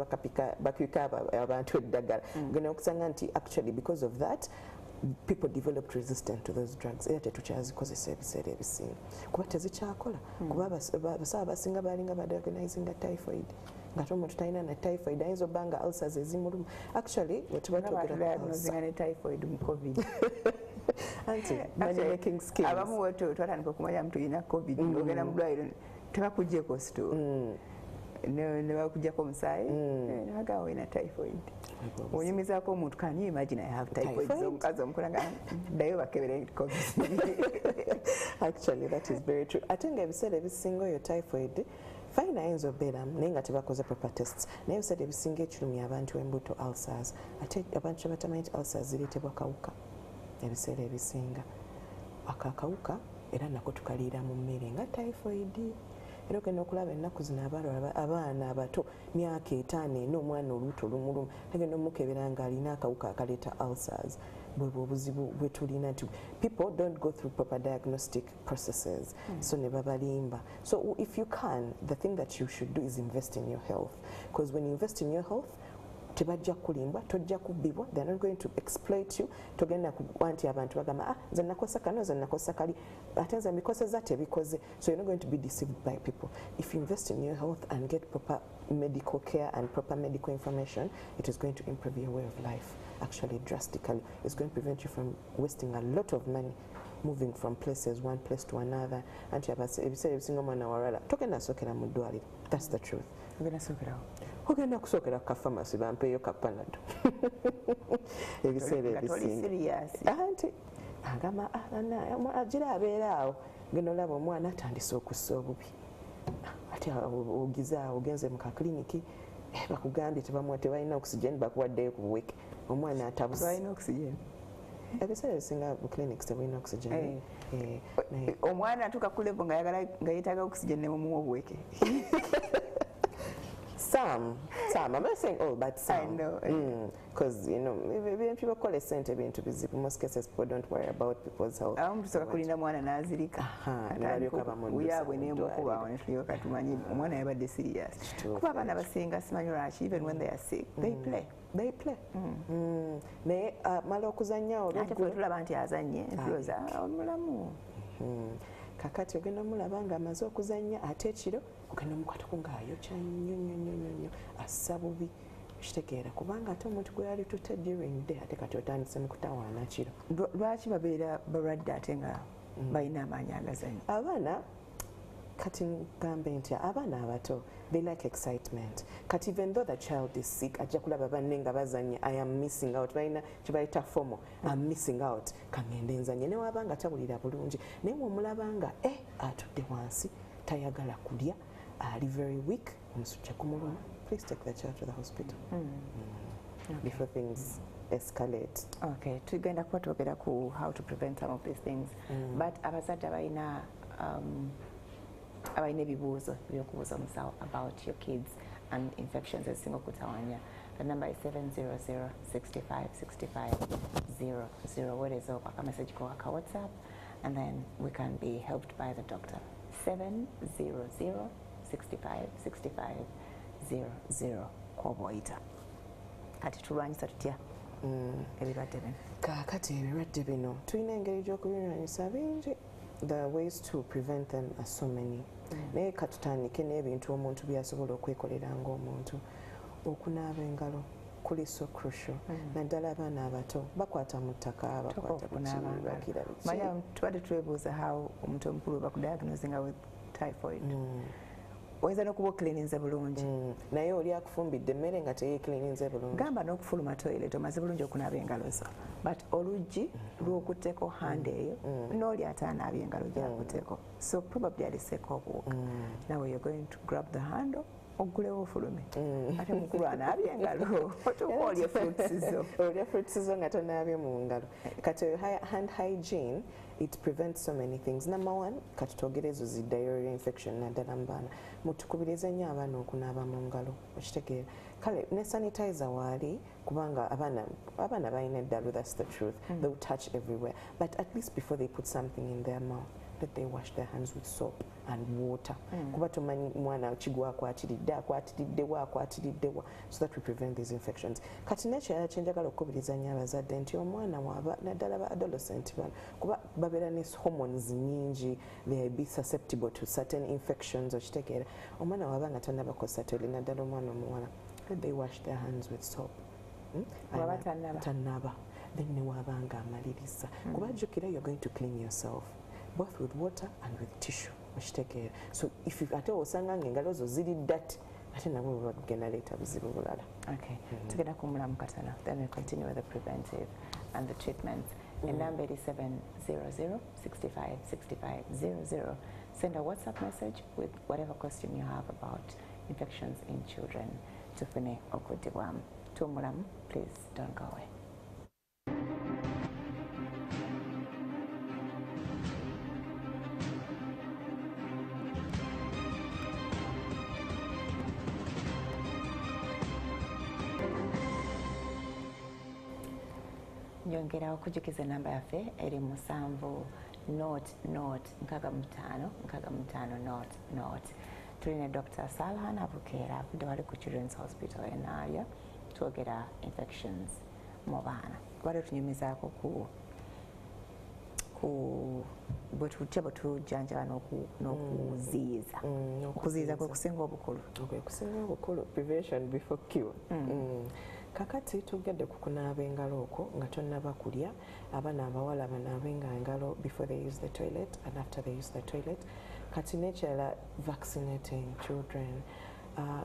bakika abantu eddagala. Genda okusanga nti actually because of that people developed resistance to those drugs. Era tetukyazikozesa ebiseera ebisinga kuba tezikyakola kuba abasawo abasinga balinga badiagonizinga typhoid ngate omuntu talina na typhoid ayinza obba nga ulcers ezimuluma. Actually wetuba twogera ne typhoid mu covid anti making skills abamu wetu twatandika okumanya mtu yina covid ogenda mu ddwaliro tebakugyeko store ne bakujjako omusaayi nagawo ina typhoid. Onyumizaako omuntu, can you imagine I have typhoid? Omukazi omukula nga ddayo bakebere covid. Actually that is very true. Ate nga ebiseera ebisinga oyo typhoid fine ayinza obeeramu naye nga tebakoze proper tests. Naye ebiseera ebisinga ekirumya abantu embuto ulcers. Ate abantu kyebatamanyi nti ulcers zireetebwa kawuka ebiseera ebisinga. Akakawuka era nako tukaliira mu mmere nga typhoid. Era ogenda okulaba ennaku zino abaana abato myaka 5 omwana olubuto lumuluma agenda omukebera nga alina akawuka akaleeta ulcers. Bwe obuzibu bwe tulina nti people don't go through proper diagnostic processes. So ne babalimba. So if you can, the thing that you should do is invest in your health, because when you invest in your health tebajja kulimba, tojja kubbibwa, they're not going to exploit you. Togenda kuba nti abantu bagamba nze nakosa kano nze nakosa kali ate nze mbikoseza tebikoze. So you're not going to be deceived by people. If you invest in your health and get proper medical care and proper medical information, it is going to improve your way of life actually drastically. It's going to prevent you from wasting a lot of money moving from one place to another. Anti ebiseera ebisinga omwana walala togenda sookera mu ddwaliro. That's the truth. Ogenda kusookera ku kafamasi bampeeyo kapanado ebiseera ebisinga anti agamba agira abeera awo genda olaba omwana atandise okussa obubi ati ogizaawo ogenze mu kakliniki bakugambye tebalina oxygen bakuwaddeyo ku buweke omwana atabusa ebiseera ebisinga mu clinics tebulina oxygen. Omwana atuuka ku level nga yeetaaga oxygen ne mumuwa obuweke. Some, I'm not saying all, but some. I know. Because, you know, when people call a cent into busy, in most cases, people don't worry about people's health. Kulinda mwana nazirika. Uyabwe nembukuba honestly okatumanyi omwana yabadde serious. Kuba abaana abasinga simanyi lwaki even when they are sick, they play. They play. Naye mala okuzannya olwo ate ffe tulaba nti azannye tulowooza omulamu. Kakati ogenda omulaba nga amaze okuzannya ate ekiro ogenda omukwatako ng'ayokya nnyo assa bubi kitegeera kubanga ate omuntu gwe yali tutte during day ate kati otandise mu kutawaana kiro. Lwaki babeera balwadde ate nga balina amaanyi agazannya? Abaana kati ngambe nti abaana abato they like excitement. Kati even though the child is sick ajja kulaba banne nga bazannya I am missing out balina kye bayita FOMO I'm missing out kangende nzanye ne wabanga tawulira bulungi naye omulaba nga atudde wansi tayagala kulya ali very weak omusujja kumuluma please take the child to the hospital before things escalate. Okay, tugenda kuba twogera ku how to prevent some of these things but abazadde abalina ebibuuzo by'okubuuza omusawo about your kids and infections ezisinga okutawanya. The number is 700 65 65 00. What is up? A message go a WhatsApp and then we can be helped by the doctor. 700 65 65 00. Koboita. Kati tulwanyisa tutya ebirwadde bino? Kakati ebirwadde bino tulina engeri gy'okubirwanyisa bingi. The ways to prevent them are so many. Naye katutandike n'ebintu omuntu byasobola okwekolera ng'omuntu. Okunaaba engalo kuli so crucial. Naddala abaana abato bakwata mu ttaka bakwata ku kibagira biki. Manya tubadde twebuuza how omuntu omukulu bakudiagnosinga with typhoid. Oyinza n'okuba okilininze bulungi naye oli akufumbidde emmere nga teyeekilininze bulungi. Gamba n'okufuluma toilet omaze bulungi okunaaba engalo zo but oluggi lw'okutteko hand eyo n'oli ataanaabye engalo gy'akutteko so probably aliseeko obuwuka. Now you're going to grab the handle ogulewo ofulume ate mukulu anaabye engalo otuuka olya fruits zo olya fruits zo nga tonaabye mu ngalo kati hand hygiene it prevents so many things. Number one, kati twogere ezo zi diarrhea infection naddala mu baana mutukubirize nnyo abaana okunaaba mu ngalo okitegeera kale ne sanitizer waali kubanga abaana balina eddalu, that's the truth. They will touch everywhere, but at least before they put something in their mouth that they wash their hands with soap and water. Kuba tomanyi mwana kigwa akwatiriddewa so that we prevent these infections. Kati nekirala kyenjagala okukubiriza nnyo abazadde nti omwana waaba naddala ba adolescent bano kuba babeera ne hormones nyingi, they be susceptible to certain infections okitegeera omwana waaba nga tannabakosa toli naddala omwana omuwala that they wash their hands with soap. Tannaba then ne waaba nga amaliriza kuba jjukira you're going to clean yourself both with water and with tissue okitegeera so if ate osanga ng'engalo zo ziri dati ate nabwo bagenda leeta buzibu bulala. Okay, tugenda kumulamu katono, then we continue with the preventive and the treatments. Enamba 8700 65 65 00. Send a WhatsApp message with whatever question you have about infections in children. Tufune okudibwamu. Tumulamu, please don't go away. Nyongera okujukiza enamba yaffe eri 700-65-55-00. Tulina Dr. Swalha Nabukeera avudde wali ku Children's Hospital e Manya twogera infections mu baana. Wali tunyumizaako ku bwe tujjanjaba n'okuziyiza. Okuziyiza kwe kusinga obukulu. Kusinga obukulu, prevention before cure. Kakati tugedde ku kunaaba engalo okwo nga tonnaba kulya abaana abawala banaabenga engalo before they use the toilet and after they use the toilet. Kati nekirala vaccinating children.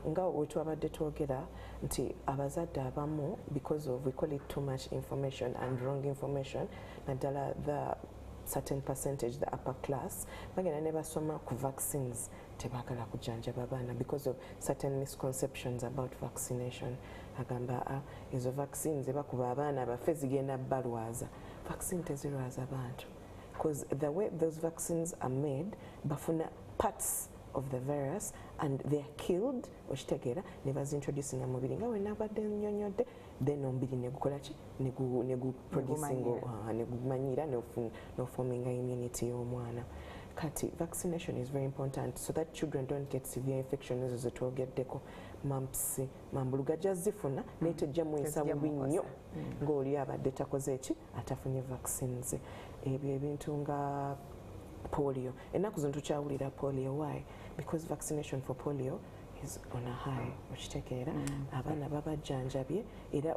Nga wetwabadde twogera nti abazadde abamu because of we call it too much information and wrong information naddala the certain percentage the upper class bagenda ne basoma ku vaccines tebagala kujjanjaba baana because of certain misconceptions about vaccination. Agamba ezo vaccines ebakuba abaana baffe zigenda balwaza. Vaccine tezirwaza bantu because the way those vaccines are made bafuna parts of the virus and they are killed okitegeera ne bazintroducing mu mubiri nga wenabadde nnyonnyodde then omubiri negukola ki negumanyira neforminga immunity y'omwana. Kati vaccination is very important so that children don't get severe infections ezo zetwogeddeko mumps mambulu gajja zifuna naye tejjamu ensawo binnyo ng'oli abadde takoze eki atafunye vaccines. Ebyo ebintu nga polio ennaku zino tukyawulira polio. Why? Because vaccination for polio is on a high okitegeera abaana babajjanjabye era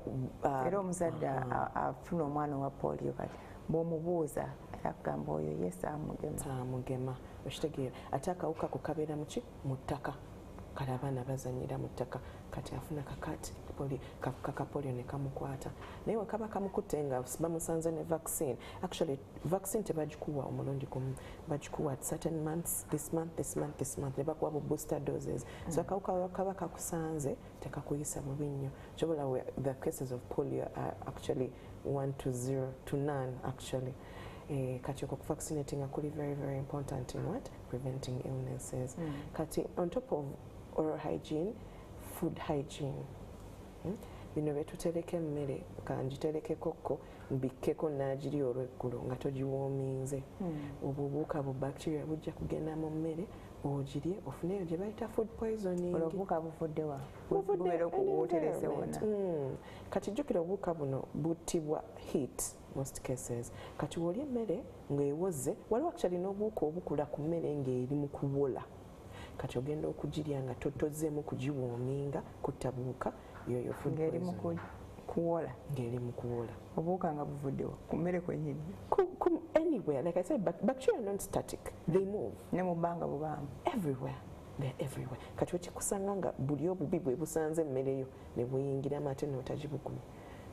omuzadde afuna omwana wa polio kati bw'omubuuza akugamba oyo ye saamugema okitegeera ate akawuka ko kabeera muki mu ttaka kale abaana bazanyira mu ttaka kati afuna kakati kakapolio ne kamukwata naye wekaba kamukutte nga bamusanze ne vaccine. Actually vaccine tebagikuwa omulundi gumu bagikuwa at certain months, this month ne bakuwa bu booster doses. So akawuka kaba kakusanze tekakuyisa bubi nnyo kyobola the cases of polio are actually 1 to 0 to none actually. Kati okwo vaccinating akuli very very important in what? Preventing illnesses. Kati on top of oral hygiene, food hygiene. Bino betutereka emmere kanjiterekekokko mbikkeko naagiri olweggulo nga togiwoominze. Obubuuka bu bacteria bujja kugenda mu mmere ogirye ofuneyo gye bayita food poisoning. Obubuuka buvuddewa bubeera okubuuterese wonna. Kati jjukira obubuuka buno buttibwa heat most cases. Kati w'olya emmere ng'ewoze waliwo actually n'obuwuka obukula ku mmere ng'eri mu kuwola. Kati ogenda okugirya nga tozeemu kugiwoominga kuttabuuka yoyo food poisoning. Ng'eri mu kuwola. Obuwuka nga buvuddewa ku mmere kwennyini. Anywhere, like I said, bacteria are not static. They move. Ne mu bbanga bubaamu. Everywhere. They're everywhere. Kati wekikusanga nga buli obubi bwe busanze emmere yo ne buyingiramu ate n'otagibukumye.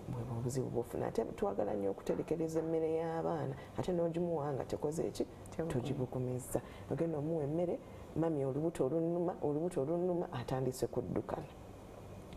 Bwe buzibu bwofuna ate twagala nnyo okuterekereza emmere y'abaana ate n'ogimuwa nga tekoze eki togibukumizza. Ogenda omuwa emmere mami olubuto olunuma atandise kuddukana,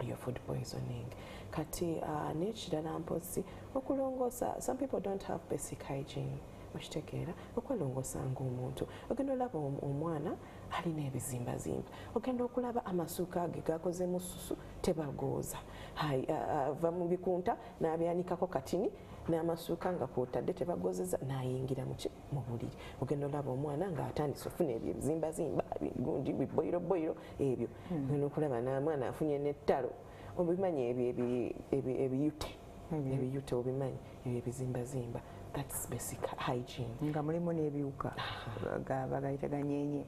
your food poisoning. Kati n'ekirala mpozi okulongoosa, some people don't have basic hygiene. Okitegeera okwelongoosa ng'omuntu ogenda olaba omwana alina ebizimbazimba, ogenda okulaba amasuuka ge gakoze mu ssusu tebagooza, ava mu bikunta n'abyanikako katini n'amasuuka nga kwotadde tebagoozeza n'ayingira mu buliri. Ogenda olaba omwana ng'atandise ofuna ebyo ebizimbazimba ebigundi biboyiroboyiro ebyo, ogenda okulaba n'omwana afunye n'ettalo. Obimanyi ebiyute obimanyi ebyo ebizimbazimba. That's basic hygiene. Nga mulimu n'ebiwuka bagayita ganyenye.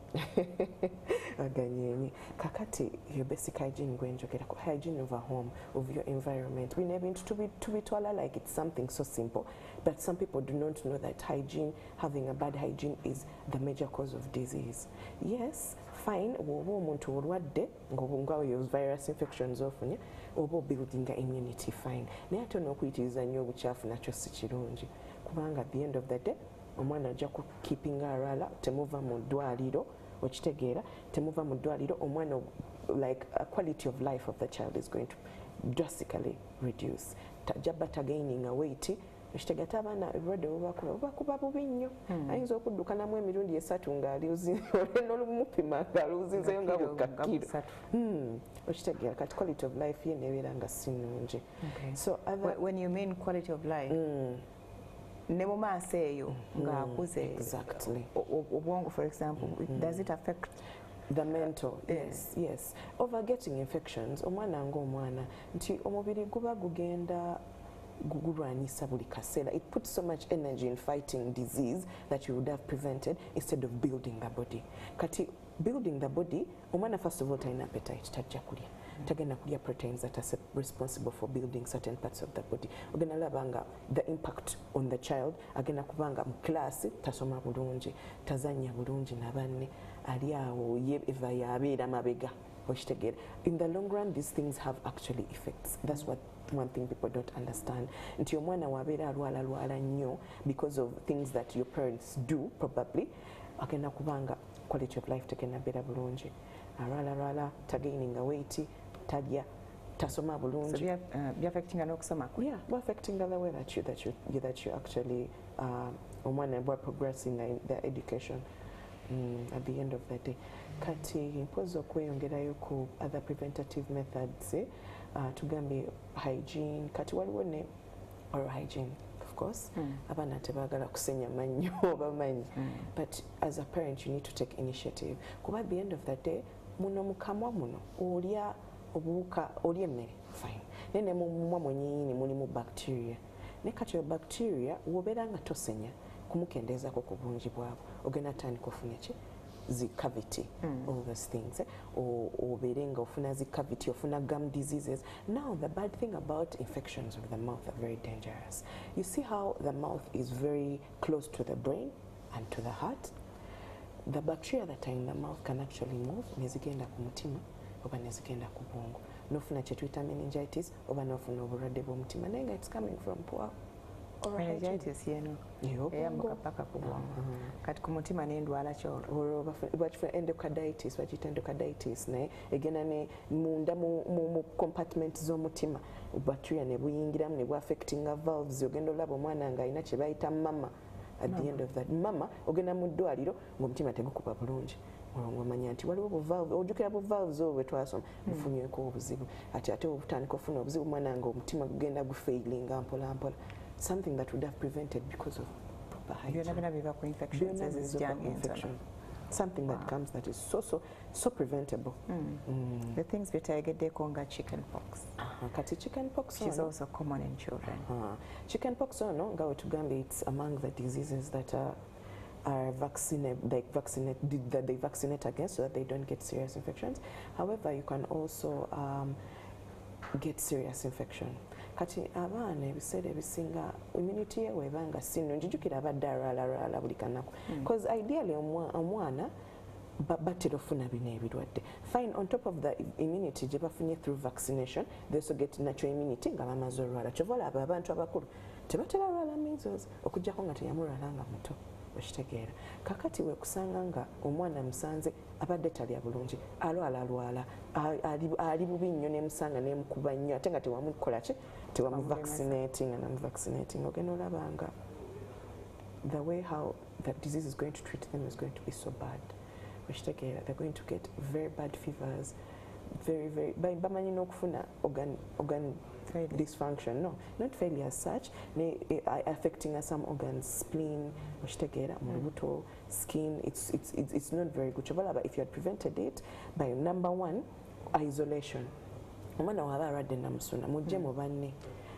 Ganyenye. Kakati your basic hygiene gwenjogerako, hygiene of a home, of your environment. We never to be told like it's something so simple, but some people do not know that hygiene, having a bad hygiene, is the major cause of disease. Yes, fine. Woba omuntu olwadde ng'obungawo your virus infections ofunye oba building immunity, fine. Naye ate n'okuyitiriza nnyo obucaafu nakyo si kirungi. Kubanga at the end of the day omwana ajja ku keeping alala, temuva mu ddwaliro, okitegeera, temuva mu ddwaliro, omwana like a quality of life of the child is going to drastically reduce. Tajaba gaining a weight, okitegeera abaana ebirwadde obakuba bubi nnyo. Ayinza okuddukanamu emirundi esatu ng'ali n'olumupima ng'aluuzinzeyo nga bukkakiro. Okitegeera kati quality of life ye nebeera nga si nnungi. So when you mean quality of life, ne mu maaso eyo ng'akuze, exactly, obwongo for example, does it affect the mental? Yes. Over getting infections, omwana ng'omwana nti omubiri guba gugenda gugulwanisa buli kaseera. It puts so much energy in fighting disease that you would have prevented instead of building the body. Kati building the body, omwana first of all talina appetite, tajja kulya. Tagenda kulya proteins that are responsible for building certain parts of the body. Ogenda labanga the impact on the child, agenda kubanga mu class tasoma bulungi, tazanya bulungi nabanne, ali awo ye eva yabeera mabega. Okitegeera. In the long run, these things have actually effects. That's what one thing people don't understand. Nti omwana wabeera alwala nnyo because of things that your parents do probably, agenda kubanga quality of life tegenda beera bulungi. Alwala tagaining a weight, talya, tasoma bulungi. So be affecting n'okusoma. Yeah, we're affecting the way that you actually omwana bwa progressing in their education at the end of the day. Kati mpozo kweyongerayo ku other preventative methods, tugambe hygiene, kati waliwo ne oral hygiene, of course. Abaana tebagala kusenya mannyo bamanyi, but as a parent you need to take initiative. Kuba at the end of the day muno mukamwa muno olya obuwuka, olya emmere, fine, nene mumwa mwennyini mulimu bacteria, ne kati bacteria wobeera nga tosenya kumukendeezako ku bungi bwabo, ogenda tandika ofuna ki zi cavity, all those things, obeere nga ofuna zi cavity, ofuna gum diseases. Now the bad thing about infections of the mouth are very dangerous. You see how the mouth is very close to the brain and to the heart. The bacteria that are in the mouth can actually move, nezigenda ku mutima oba nezigenda ku bwongo, nofuna kye tuyita meningitis oba nofuna obulwadde bw'omutima, naye nga it's coming from poor meningitis yeno eyamukapaka ku bwongo. Kati ku mutima n'endwala kyolo bakifuna endocarditis, bakiyita endocarditis, naye egenda ne munda mu compartment z'omutima bacteria ne buyingiramu ne bwaffectinga valves. Ogenda olaba omwana nga alina kye bayita mama. At the end of that, mama ogenda mu ddwaliro ng'omutima tegukuba bulungi, omanya nti waliwo buvalve, ojjukira buvalves obwo bwe twasoma bufunyweko obuzibu, ate obutandika ofuna obuzibu omwana nga omutima gugenda gufailinga mpola mpola, something that would have prevented because of proper hygiene. byonna biva ku infection, something that comes that is so preventable. The things byetegeddeko nga chicken pox. Kati chicken pox, which is also common in children. Chicken pox ono nga wetugambe, it's among the diseases that are they vaccinate against so that they don't get serious infections. However, you can also get serious infection. Kati abaana ebiseera ebisinga immunity ye webanga si nnungi, jjukira abadde alwala buli kanaku, because ideally omwana batera ofuna bino ebirwadde. Fine, on top of the immunity gye bafunye through vaccination, they also get natural immunity nga bamaze olwala. Kyova olaba abantu abakulu tebatera lwala measles okuggyako nga teyamulwala nga muto. okitegeera. Kakati wekusanga nga omwana musanze abadde talya bulungi, alwala ali bubi nnyo nemusanga nemukuba nnyo ate nga tewamukola ki tewamuvaccinating nga namuvaccinating, ogenda olabanga the way how that disease is going to treat them is going to be so bad. Okitegeera, they're going to get very bad fevers, very bamanyi n'okufuna organ dysfunction, no, not failure as such, affecting some organs, spleen, okitegeera, mu lubuto, skin. It's not very good. But if you had prevented it by number one, isolation. Omwana waba alwadde namusuna mujje mu banne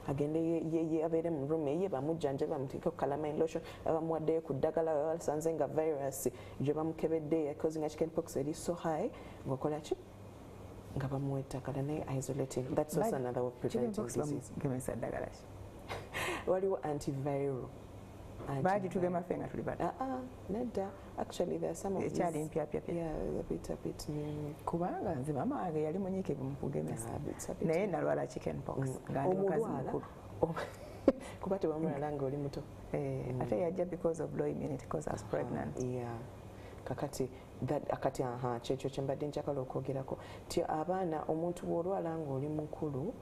agende ye abeere mu room ye bamujjanja bamuteeka calamine lotion abamuwaddeyo ku ddagala basanze nga virus gye bamukebedde causing chickenpox eri so high ng'okola ki nga bamuwetakala naye isolating. That's also another way of preventing disease. Waliwo antiviral. Baji tugema fenga tuli bata. Nedda. Actually there are some of these. Yeah, a bit new. Kubanga nze mama age yali munyikivu mu kugemesa. Naye nalwala chickenpox. Omulwala. Kuba tewamulwala nga oli muto. Ate yajja because of low immunity because I was pregnant. Yeah. Kakati kyekyo kyembadde njagala okwogerako ti abaana omuntu bw'olwala ng'oli mukulu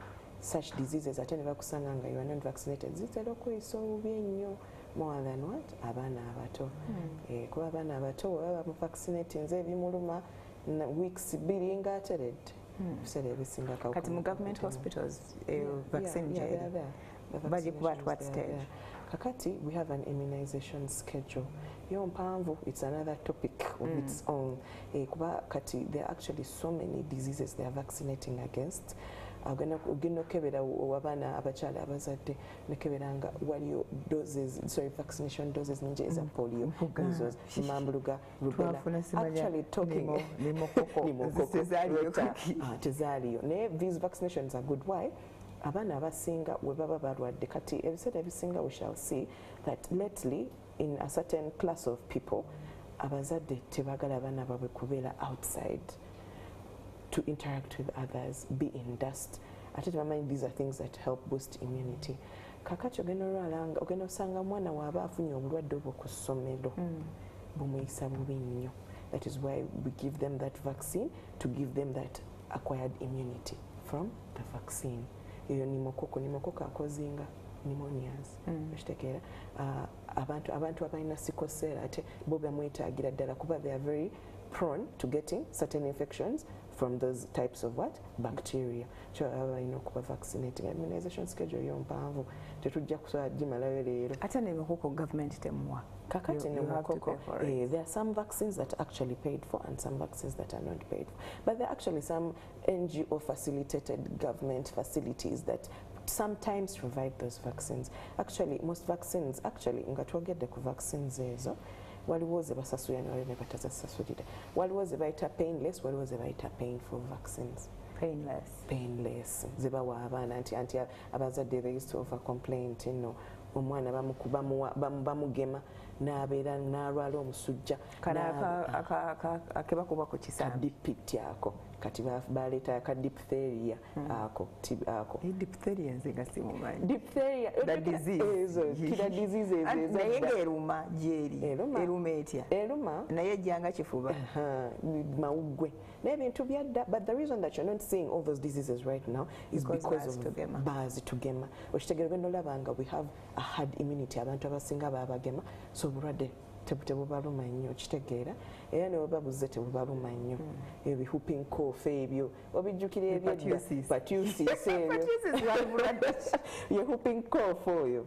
such diseases ate ne bakusanga nga you are not vaccinated zitera okweyisa obubi ennyo more than what abaana abato. Kuba abaana abato bwe baba vaccinating nze ebimuluma weeks 2 ng'ateredde ebiseera ebisinga kati mu government hospitals vaccine gyeri bagikuba at what stage? Kakati we have an immunization schedule. Yo mpanvu, it's another topic of its own. Kuba kati there are actually so many diseases they are vaccinating against. Ogenda okebera abaana abakyala abazadde nekeberanga waliyo vaccination doses nyingi eza polio, measles, mambuluga, rubella. Actually talking tezaaliyo. Naye these vaccinations are good. Why? Abaana abasinga we baba balwadde kati ebiseera ebisinga we shall see that lately in a certain class of people abazadde tebagala abaana babwe kubeera outside to interact with others, be in dust. Ate tebamanyi these are things that help boost immunity. Kakati ogenda olwalanga ogenda osanga mwana waaba afunye obulwadde obwo ku ssomero bumuyisa bubi nnyo. That is why we give them that vaccine to give them that acquired immunity from the vaccine. Eyo nimokoko akozinga pneumonias. Okitegeera abantu abalina sickle cell ate bo bamwetaagira ddala kuba they are very prone to getting certain infections from those types of what? Bacteria. So abalina okuba vaccinating. Immunization schedule yo mpanvu tetujja kusobola gimalayo leero. Ate nemukoko government temuwa. Kakati nemukoko there are some vaccines that are actually paid for and some vaccines that are not paid for. But there are actually some NGO facilitated government facilities that sometimes provide those vaccines. Actually most vaccines nga twogedde ku vaccines ezo waliwo ze basasulira ne waliwo ne batasasulira. Waliwo ze bayita painless, waliwo ze bayita painful vaccines. Painless. Ze bawa abaana anti abazadde they used to over complaint omwana bamugema n'abeera n'alwala omusujja kebakuba ku kisambi kadipiti ako kati baleeta ka diphtheria ako diphtheria nze nga simumanyi diphtheria kira disease naye ng'eruma gyeri eruma etya eruma naye ejjanga kifuba mawuggwe n'ebintu byadda. But the reason that you're not seeing all those diseases right now is because of baazitugema. Okitegeera ogenda olabanga we have a hard immunity abantu abasinga babagema so obulwadde tebubaluma nnyo okitegeera era ne webabuze tebubaluma nnyo ebyo whooping cough ebyo obijjukira ebyedda patiusis ebyo ye whooping cough oyo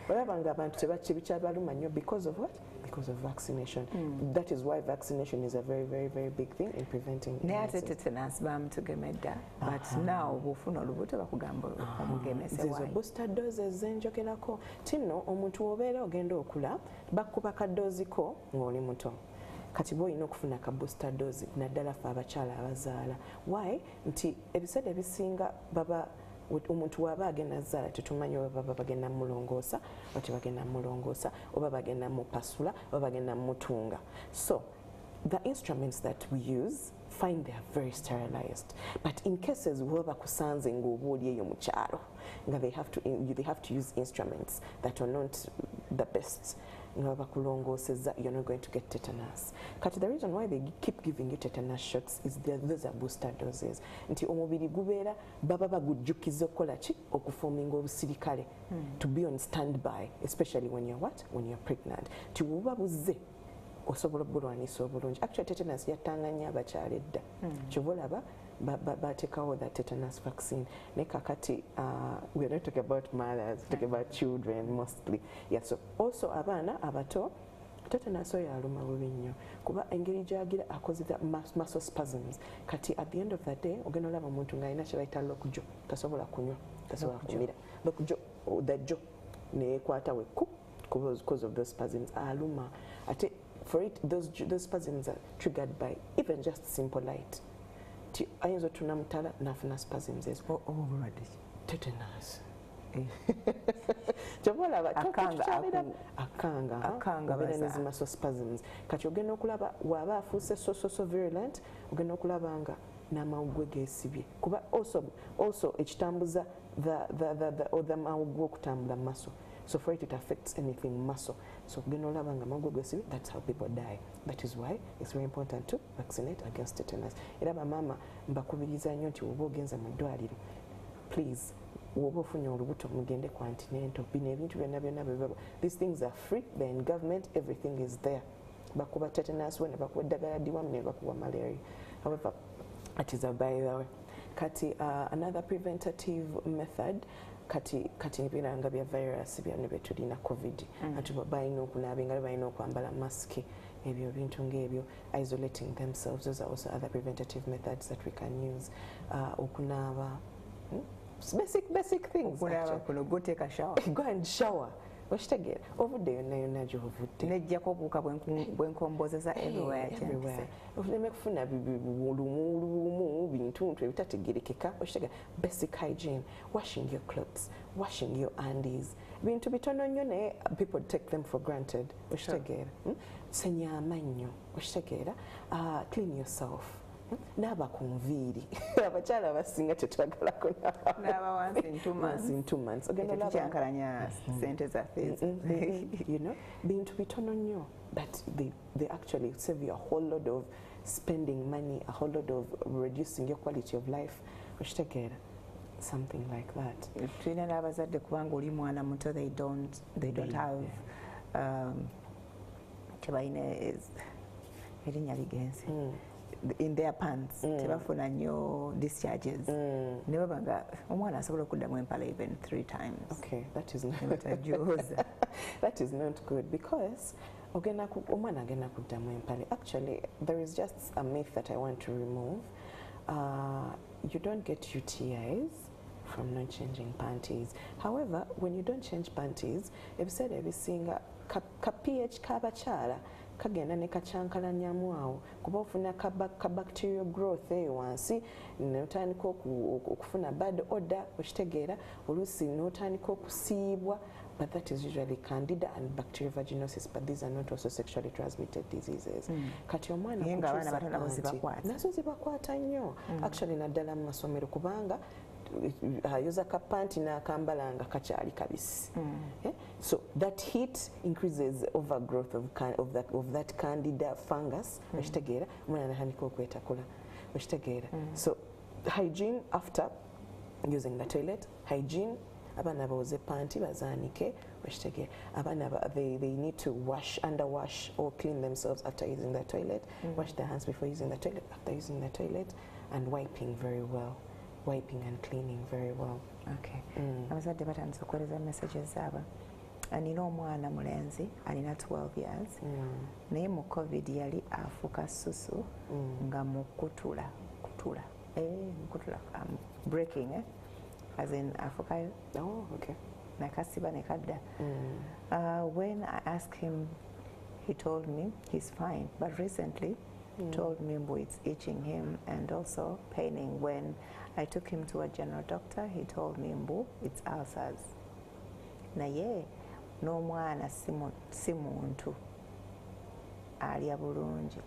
olabanga abantu tebikyabaluma nnyo because of what? Because of vaccination. That is why vaccination is a very, very, very big thing in preventing illnesses. Tetanus bamutugemedda but now bw'ofuna olubuto bakugamba omugemese wayi. Zizo booster doses zenjogerako tinno omuntu obeera ogenda okula bakuba kadoozi ko ng'oli muto. Kati bw'olina okufuna ka booster dose naddala ffe abakyala abazaala. Why? Nti ebiseera ebisinga baba omuntu waba agenda zaala tetumanyi oba baba bagenda mulongoosa oba tebagenda mulongoosa oba bagenda mupasula oba bagenda mutunga. So the instruments that we use find they are very sterilized, but in cases where bakusanze ng'oba oli eyo mu kyalo nga they have to use instruments that are not the best. nga bakulongoosezza, you're not going to get tetanus. Kati the reason why they keep giving you tetanus shots is those are booster doses. Nti omubiri gubeera baba bagujjukiza okukola ki okufoominga obusirikale to be on standby, especially when you're what? When you're pregnant. Ti bw'oba buzze osobola bulwanisa obulungi. Actually tetanus yattanga nnyo abakyala edda. Kyova olaba batekawo that tetanus vaccine. Ne kakati we are not talking about mothers, we're talking about children mostly. Yeah, so also abaana abato tetanus oyo aluma bubi nnyo kuba engeri gy'agira akozesa muscle spasms. Kati at the end of the day ogenda olaba omuntu ng'alina kye bayita lockjaw, tasobola kunywa, tasobola kumira. Lockjaw, the jaw neekwata wekku because of those spasms aluma. Ate for it, those spasms are triggered by even just simple light. Ayinza otunamutala nafuna spasms ezo. Obulwadde tetanus. Akanga baza muscle spasms. Kati ogenda okulaba waba afuuse so virulent, ogenda okulaba nga n'amawugwe geesibye. Kuba also ekitambuza the mawugwe okutambula muscle. So for it affects anything muscle. So that's how people die. That is why it's very important to vaccinate against tetanus. Era bamama mbakubiriza nnyo nti oba ogenza mu ddwaliro, please woba ofunye olubuto mugende ku antenatal. Bino ebintu byonna byonna these things are free, they're in government, everything is there. Bakuba tetanus ne bakuba eddagala deworm ne bakuba malaria. However, it is a by the way. Kati another preventative method kati ebiranga bya virus byano bye tulina covid ati balina okunaaba engalo, balina okwambala masiki, ebyo bintu ng'ebyo, isolating themselves. Those are also other preventative methods that we can use. Okunaaba, basic things. Go take a shower. Go and shower. Okitegeera obudde yonna gy'ovudde nejjako obuwuka bwenkombozeza everywhere. Oleme kufuna lumu bintu ebitategerekeka. Okitegeera basic hygiene, washing your clothes, washing your undies, bintu bitono nnyo naye people take them for granted. Okitegeera senya amannyo. Okitegeera clean yourself. Naba ku nviiri abakyala abasinga tetwagalako naba once in 2 months ogenda kyankalanya sente zaffe you know bintu bitono nnyo but they actually save you a whole lot of spending money, a whole lot of reducing your quality of life. Okitegeera something like that. Tulina n'abazadde kubanga oli mwana muto they don't have tebalina erinnya ligenzi in their pants tebafuna nnyo discharges ne baba nga omwana asobola okuddamu empala even 3 times. Okay, that is that is not good because omwana agenda kuddamu empale. Actually there is just a myth that I want to remove. You don't get UTIs from not changing panties. However, when you don't change panties, ebiseera ebisinga ka pH k'abakyala kagenda ne kacyankalanyamu awo kuba ofuna ka bacterial growth eyo wansi n'otandika okufuna bad odor. Okitegeera oluusi n'otandika okusiibwa, but that is usually candida and bacterial vaginosis, but these are not also sexually transmitted diseases. Kati omwana nazo zibakwata nnyo actually naddala mu masomero kubanga ayoza kapanti n'akambala nga kakyali kabisi. So that heat increases overgrowth of that candida fungus. Okitegeera omwana natandika okwetakula. Okitegeera so hygiene after using the toilet, hygiene abaana bawoze panty bazaanike. Okitegeera abaana they need to underwash or clean themselves after using the toilet, wash their hands before using the toilet, after using the toilet, and wiping very well. Wiping and cleaning very well. Okay. Abazadde batandise okuweereza messages zaabwe. Nina omwana mulenzi alina 12 years naye mu covid yali afuuka susu nga mukutula breaking as in afukayo. Oh, okay. Nakasiba nekadda. When I asked him, he told me he's fine, but recently he told me it's itching him and also paining. When I took him to a general doctor, he told me it's ulcers. Naye n'omwana si muntu alya bulungi.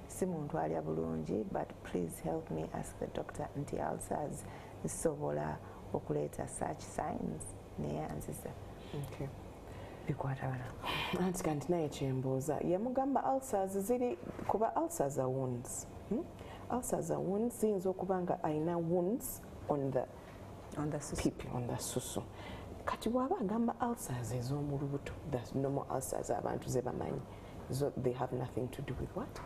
Si muntu alya bulungi, but please help me ask the doctor nti ulcers zisobola okuleeta such signs. Naye anziza. Okay. bikwata bana anti kanti naye kyembuuza yamugamba ulcers ziri kuba ulcers are wounds. Ulcers are wounds ziyinza okuba nga ayina wounds on the pipi, on the susu. Kati bw'aba agamba ulcers ez'omu lubuto, that's normal ulcers abantu ze bamanyi. So they have nothing to do with what?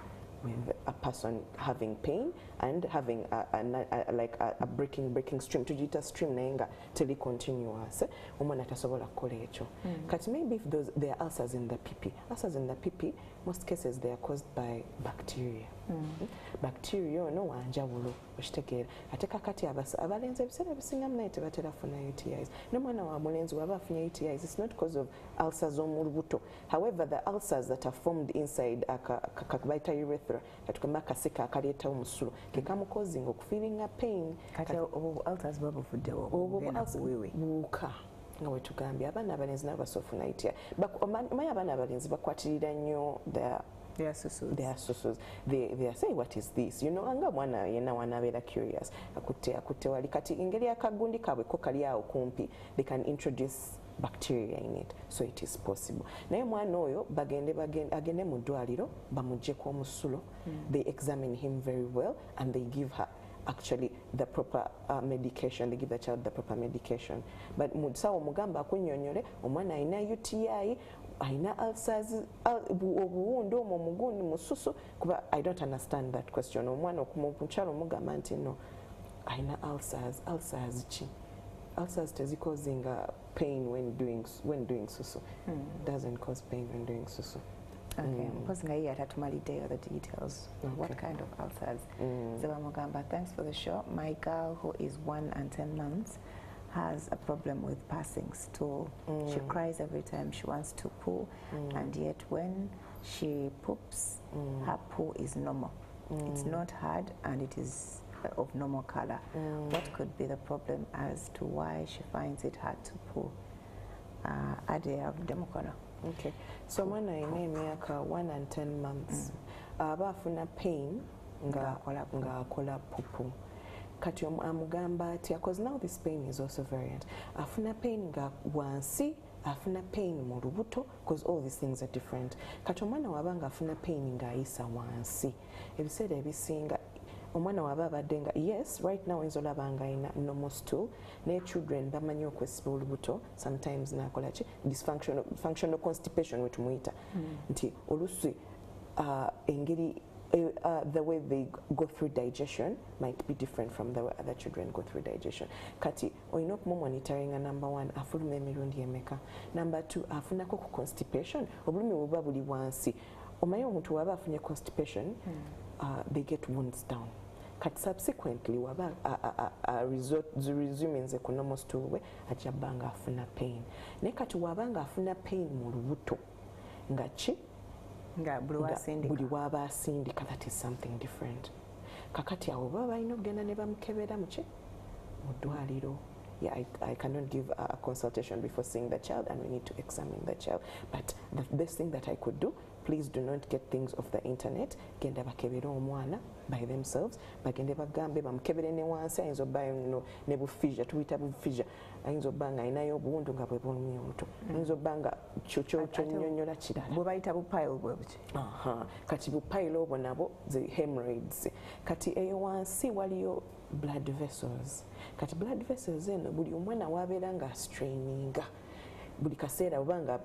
With a person having pain and having a breaking stream. Tujita stream naye nga teli continuous. Omwana tasobola kukola ekyo. Kati maybe if there are ulcers in the pipi. Ulcers in the pipi, most cases they are caused by bacteria. Bacteria no wanjawulo okitegeera ate kakati abalenzi ebiseera ebisinga naye tebatera funa UTIs. N'omwana wa mulenzi waba afunye UTIs, it's not because of ulcers omu lubuto. However, the ulcers that are formed inside akabaita urethra katukamba akaseka akaleeta omusulo ke kamukozinga okufeelinga pain. Kati ulcers babuvuddewo buuka nga bwe tugambye abaana abalenzi nabo basofuna UTI. Omanyi abaana abalenzi bakwatirira nnyo their susus. They are saying, what is this? You know, anga mwana yena wanabera curious. Akutte wali kati ingeri akagundi kabwe ko kali awo kumpi. They can introduce bacteria in it, so it is possible. Naye mwana oyo agende mu ddwaliro bamuggyeko omusulo. They examine him very well and they give her actually the proper medication. They give the child the proper medication. But musawo mugamba akunnyonnyole omwana alina UTI, aina ulcers, obuwundu omwo mugundi mususu kuba I don't understand that question. Omwana okumukyalo omugamba nti no aina ulcers ki? Ulcers causing pain when doing susu. Doesn't cause pain when doing susu. Okay, because nga yeye atatumalidde the details. What kind of ulcers? Zeba Mugamba, thanks for the show. My girl who is 1 and 10 months has a problem with passing stool. She cries every time she wants to poo, and yet when she poops, her poo is normal. It's not hard and it is of normal color. What could be the problem as to why she finds it hard to poo? Ade Demokono. Okay, so when I name emyaka 1 and 10 months, aba afuna pain nga akola pupu. Kati amugamba atya, because now this pain is also variant. Afuna pain nga wansi, afuna pain mu lubuto, because all these things are different. Kati omwana wabanga afuna pain nga ayisa wansi. Ebiseera ebisinga omwana waba abadde nga yes, right now oyinza olabanga ayina normal stool, naye children bamanyi okwesiba olubuto sometimes nakola ki functional constipation we tumuyita nti olusi engeri the way they go through digestion might be different from the way other children go through digestion. Kati oyina okumumonitoringa number 1 afuluma emirundi emeka, number 2 afunako ku constipation, obulumi buba buli wansi. Omanyi omuntu waba afunye constipation, they get wounds down. Kati subsequently waba resume nze ku normal stool we ajja banga afuna pain. Ne kati wabanga afuna pain mu lubuto nga ki nga buli waba asindika, that is something different. Kakati awo baba balina okugenda ne bamukebera mu ki mu ddwaliro. Yeah, I cannot give a consultation before seeing the child, and we need to examine the child. But the best thing that I could do, please do not get things off the internet. Genda bakebera omwana by themselves. Bagende bagambe bamukebere ne wansi, ayinza obbayo ne bufisure, tuyita bufisure. Ayinza obbanga ayinayo obuwundu nga bwe bulumya omuto. Ayinza obbanga kyonnyonnyola kirala. Bwe bayita bupile bwe buki? Kati bupile obwo nabo the hemorrhoids. Kati eyo wansi waliyo blood vessels. Kati blood vessels eno buli omwana wabeera nga straininga buli kaseera obanga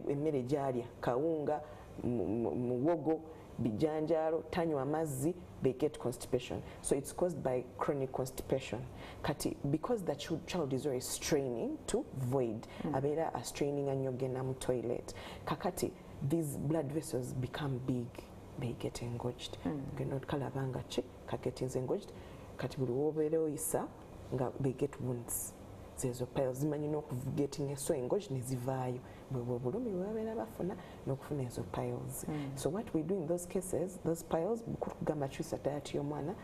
emmere gyalya kawunga muwogo bijanjalo tanywa amazzi, they get constipation. So it's caused by chronic constipation. Kati because the child is always straining to void, abeera a straining anyogena mu toilet, kakati these blood vessels become big, they get engorged. Genda kalabanga ki kagetinze engorged. Kati buli wobeera oyisa nga they get wounds. Zezo piles zimanyi n'okugetting so engorged ne zivaayo bwe bulumi bwe babeera bafuna n'okufuna ezo piles. So what we do in those cases, those piles kugamba kyusa diet y'omwana,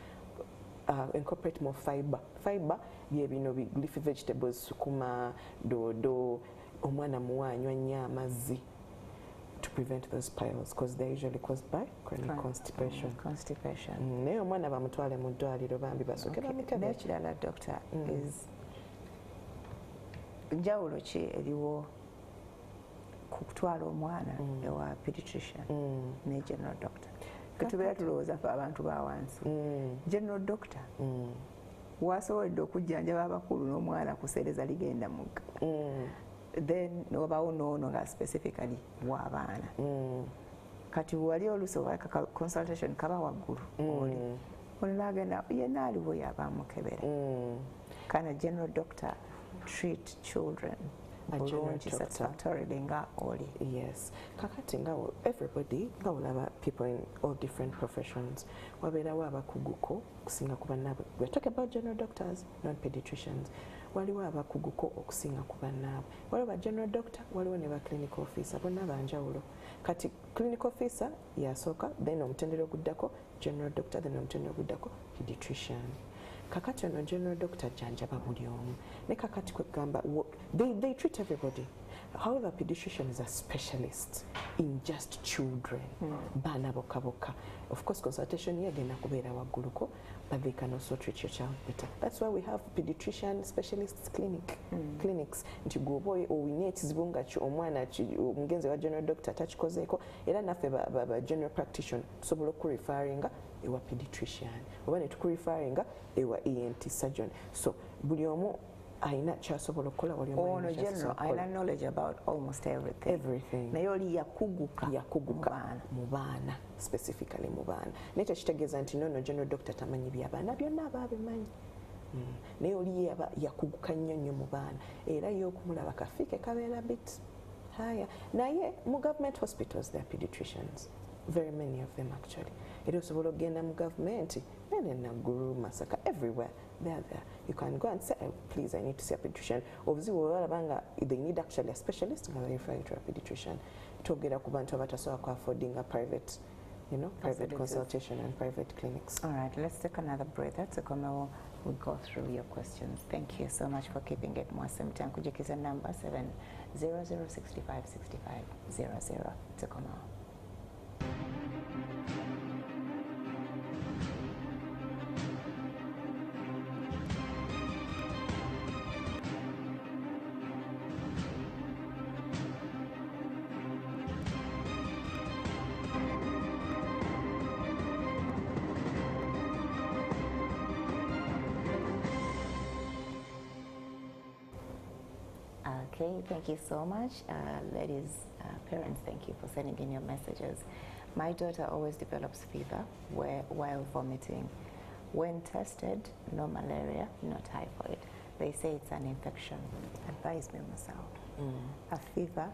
incorporate more fiber. Fiber bye bino leafy vegetables, sukuma, doodo, omwana muwanywa nnyo amazzi to prevent those piles, because they're usually caused by chronic constipation. Naye omwana bamutwale mu ddwaliro bambi basooke bamukebere. Nekirala doctor is njawulo ki eriwo kutwala omwana ewa pediatrician ne general doctor ketubeera tulowooza fe abantu ba wansi general doctor wasobodde okujjanjaba abakulu n'omwana kuseereza ligenda mugga then obawo noono nga specifically w'abaana kati wali oluusi oba consultation kaba waggulu oli nagenda yenna aliwo yaba amukebera kana general doctor treat children bulungi satisfactorily nga oli. Yes, kakati nga everybody nga olaba people in all different professions wabeerawo abakuguko okusinga ku bannaabwe. We're talking about general doctors, not pediatricians. Waliwo abakuguko okusinga ku bannaabwe. Waliwo ba general doctor, waliwo ne ba clinical officer, bonna banjawulo. Kati clinical officer yasooka, then omutendera oguddako general doctor, then omutendera oguddako pediatrician. Kakati ono general doctor janjaba buli omu. Ne kakati kwegamba they treat everybody. However, pediatrician is a specialist in just children. Baana bokka bokka. Of course, consultation yagenda kubeera wagguluko, but they can also treat your child better. That's why we have pediatrician specialists clinics. Nti gwoba owine ekizibu nga omwana omugenzi wa general doctor takikozeeko era naffe ba general practitioner tusobola okurefaringa ewa pediatrician oba ne tukurefaringa ewa ENT surgeon. So buli omu aina kyasobola okukola wali ono general aina knowledge about almost everything naye oli yakuguka mu baana specifically mu baana naye tekitegeeza nti nono general doctor tamanyi by'abaana byonna aba abimanyi naye oli yakuguka nnyo mu baana era y'okumulaba kafiike kabeera bit haya naye mu government hospitals there are pediatricians, very many of them actually. Era osobola okugenda mu government nene Naguru, Masaka, everywhere they are there. You can go and say, oh, please, I need to see a pediatrician. Obviously, they need actually a specialist. They refer you to a pediatrician. Togera ku bantu abatasobola affording a private, private consultation and private clinics. All right, let's take another breath. That's a comment. We'll go through your questions. Thank you so much for keeping it MWASUZE MUTYA. Kujikiza number 700656500. It's a comment. Okay, thank you so much. Ladies, parents, thank you for sending in your messages. My daughter always develops fever while vomiting. When tested, no malaria, no typhoid. They say it's an infection. Advise me myself. A fever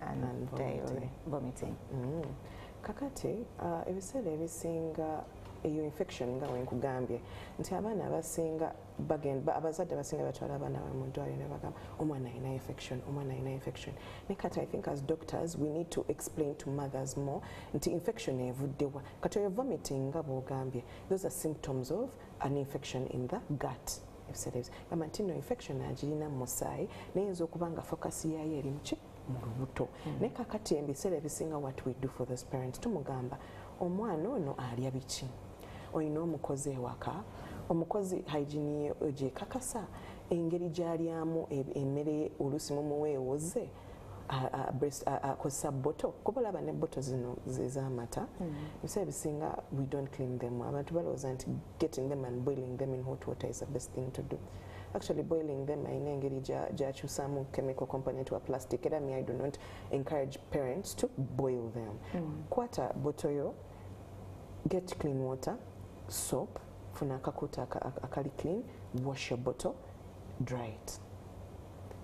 and daily vomiting. Kakati, ebiseera ebisinga eyo infection nga wenkugambye nti abaana abasinga abazadde abasinga batwala abaana mu ddwaliro ne bagamba omwana alina infection. Ne kati I think as doctors we need to explain to mothers more nti infection evuddewa. Kati oyo vomiting nga bw'ogambye, those are symptoms of an infection in the gut. Gamba nti no infection agirina mu musaayi nayinza okuba nga focus yaayo eri muki mu lubuto. Ne kakati ebiseera ebisinga what we do for those parents tumugamba omwana ono alya biki, olina omukozi ewaka, omukozi hygiene ye gyekakasa, engeri gy'alyamu emmere oluusi mumuweewoze, akozesa bottle, kuba olaba ne bottle zino ez'amata ebiseera ebisinga we don't clean them. Abantu balowooza nti getting them and boiling them in hot water is the best thing to do. Actually boiling them ayina engeri gy'akyusaamu chemical component wa plastic era me I do not encourage parents to boil them. Kwata bottle yo, get clean water, soap, funa akakuta akali clean, wash your bottle, dry it.